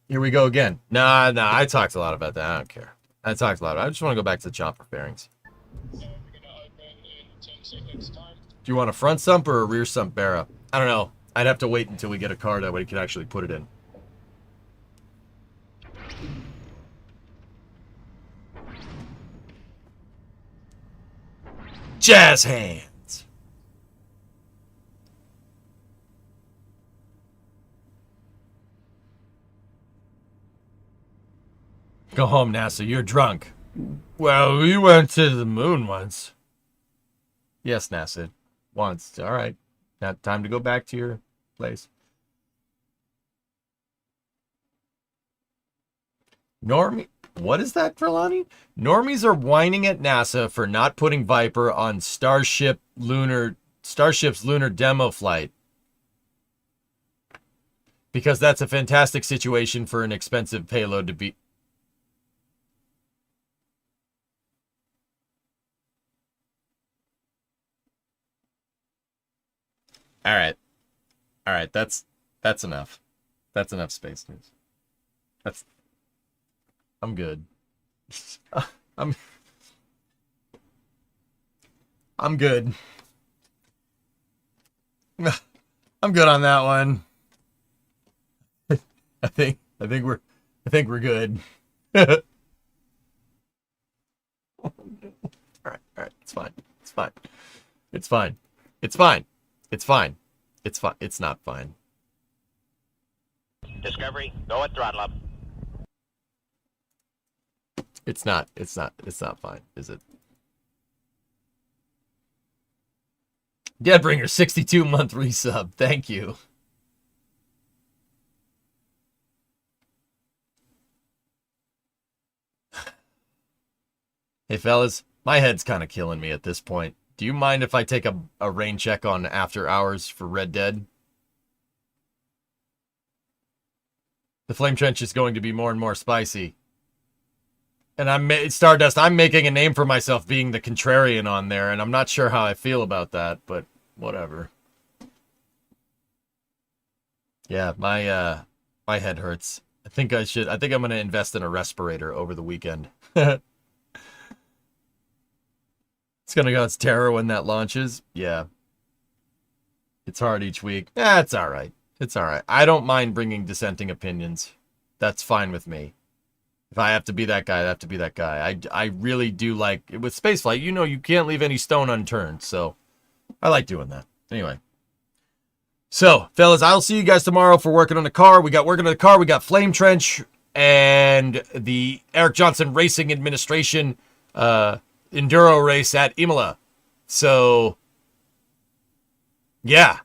S2: Here we go again. Nah, I talked a lot about that. I don't care. I talked a lot. I just want to go back to the chopper fairings.
S5: We're gonna open in 10 seconds time.
S2: Do you want a front sump or a rear sump Barra? I don't know. I'd have to wait until we get a car that way we can actually put it in. Jazz hands. Go home, NASA. You're drunk. Well, we went to the moon once. Yes, NASA. Once. All right. Now time to go back to your place. Normie, what is that, Trelawney? Normies are whining at NASA for not putting Viper on Starship's lunar demo flight. Because that's a fantastic situation for an expensive payload to be. All right, that's enough. That's enough Space News. I'm good. I'm good. I'm good on that one. I think we're good. All right, it's fine. It's not fine.
S8: Discovery, go at throttle up.
S2: It's not fine, is it? Deadbringer, 62-month resub. Thank you. Hey, fellas, my head's kind of killing me at this point. Do you mind if I take a rain check on After Hours for Red Dead? The flame trench is going to be more and more spicy. And Stardust, I'm making a name for myself being the contrarian on there, and I'm not sure how I feel about that, but whatever. Yeah, my head hurts. I think I'm going to invest in a respirator over the weekend. It's going to cause terror when that launches. Yeah. It's hard each week. It's all right. It's all right. I don't mind bringing dissenting opinions. That's fine with me. If I have to be that guy, I have to be that guy. I really do like, with spaceflight, you know you can't leave any stone unturned, so I like doing that. Anyway. So, fellas, I'll see you guys tomorrow for working on the car. We got working on the car, we got Flame Trench, and the Eric Johnson Racing Administration Enduro race at Imola. So, yeah.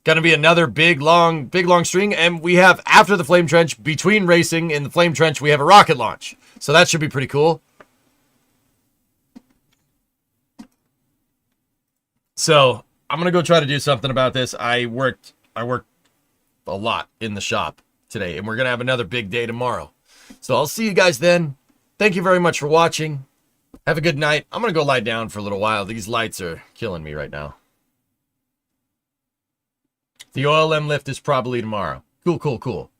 S2: Gonna be another big long string, and we have, after the Flame Trench, between racing and the Flame Trench, we have a rocket launch. So that should be pretty cool. So I'm gonna go try to do something about this. I worked a lot in the shop today, and we're gonna have another big day tomorrow. So I'll see you guys then. Thank you very much for watching. Have a good night. I'm gonna go lie down for a little while. These lights are killing me right now. The OLM lift is probably tomorrow. Cool.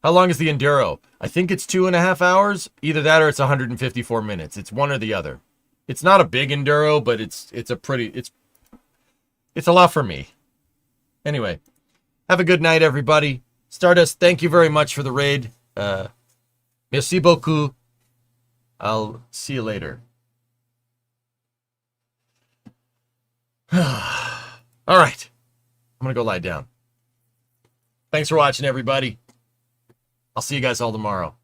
S2: How long is the Enduro? I think it's 2.5 hours. Either that or it's 154 minutes. It's one or the other. It's not a big Enduro, but it's a lot for me. Anyway, have a good night, everybody. Stardust, thank you very much for the raid. Merci beaucoup. I'll see you later. All right. I'm going to go lie down. Thanks for watching, everybody. I'll see you guys all tomorrow.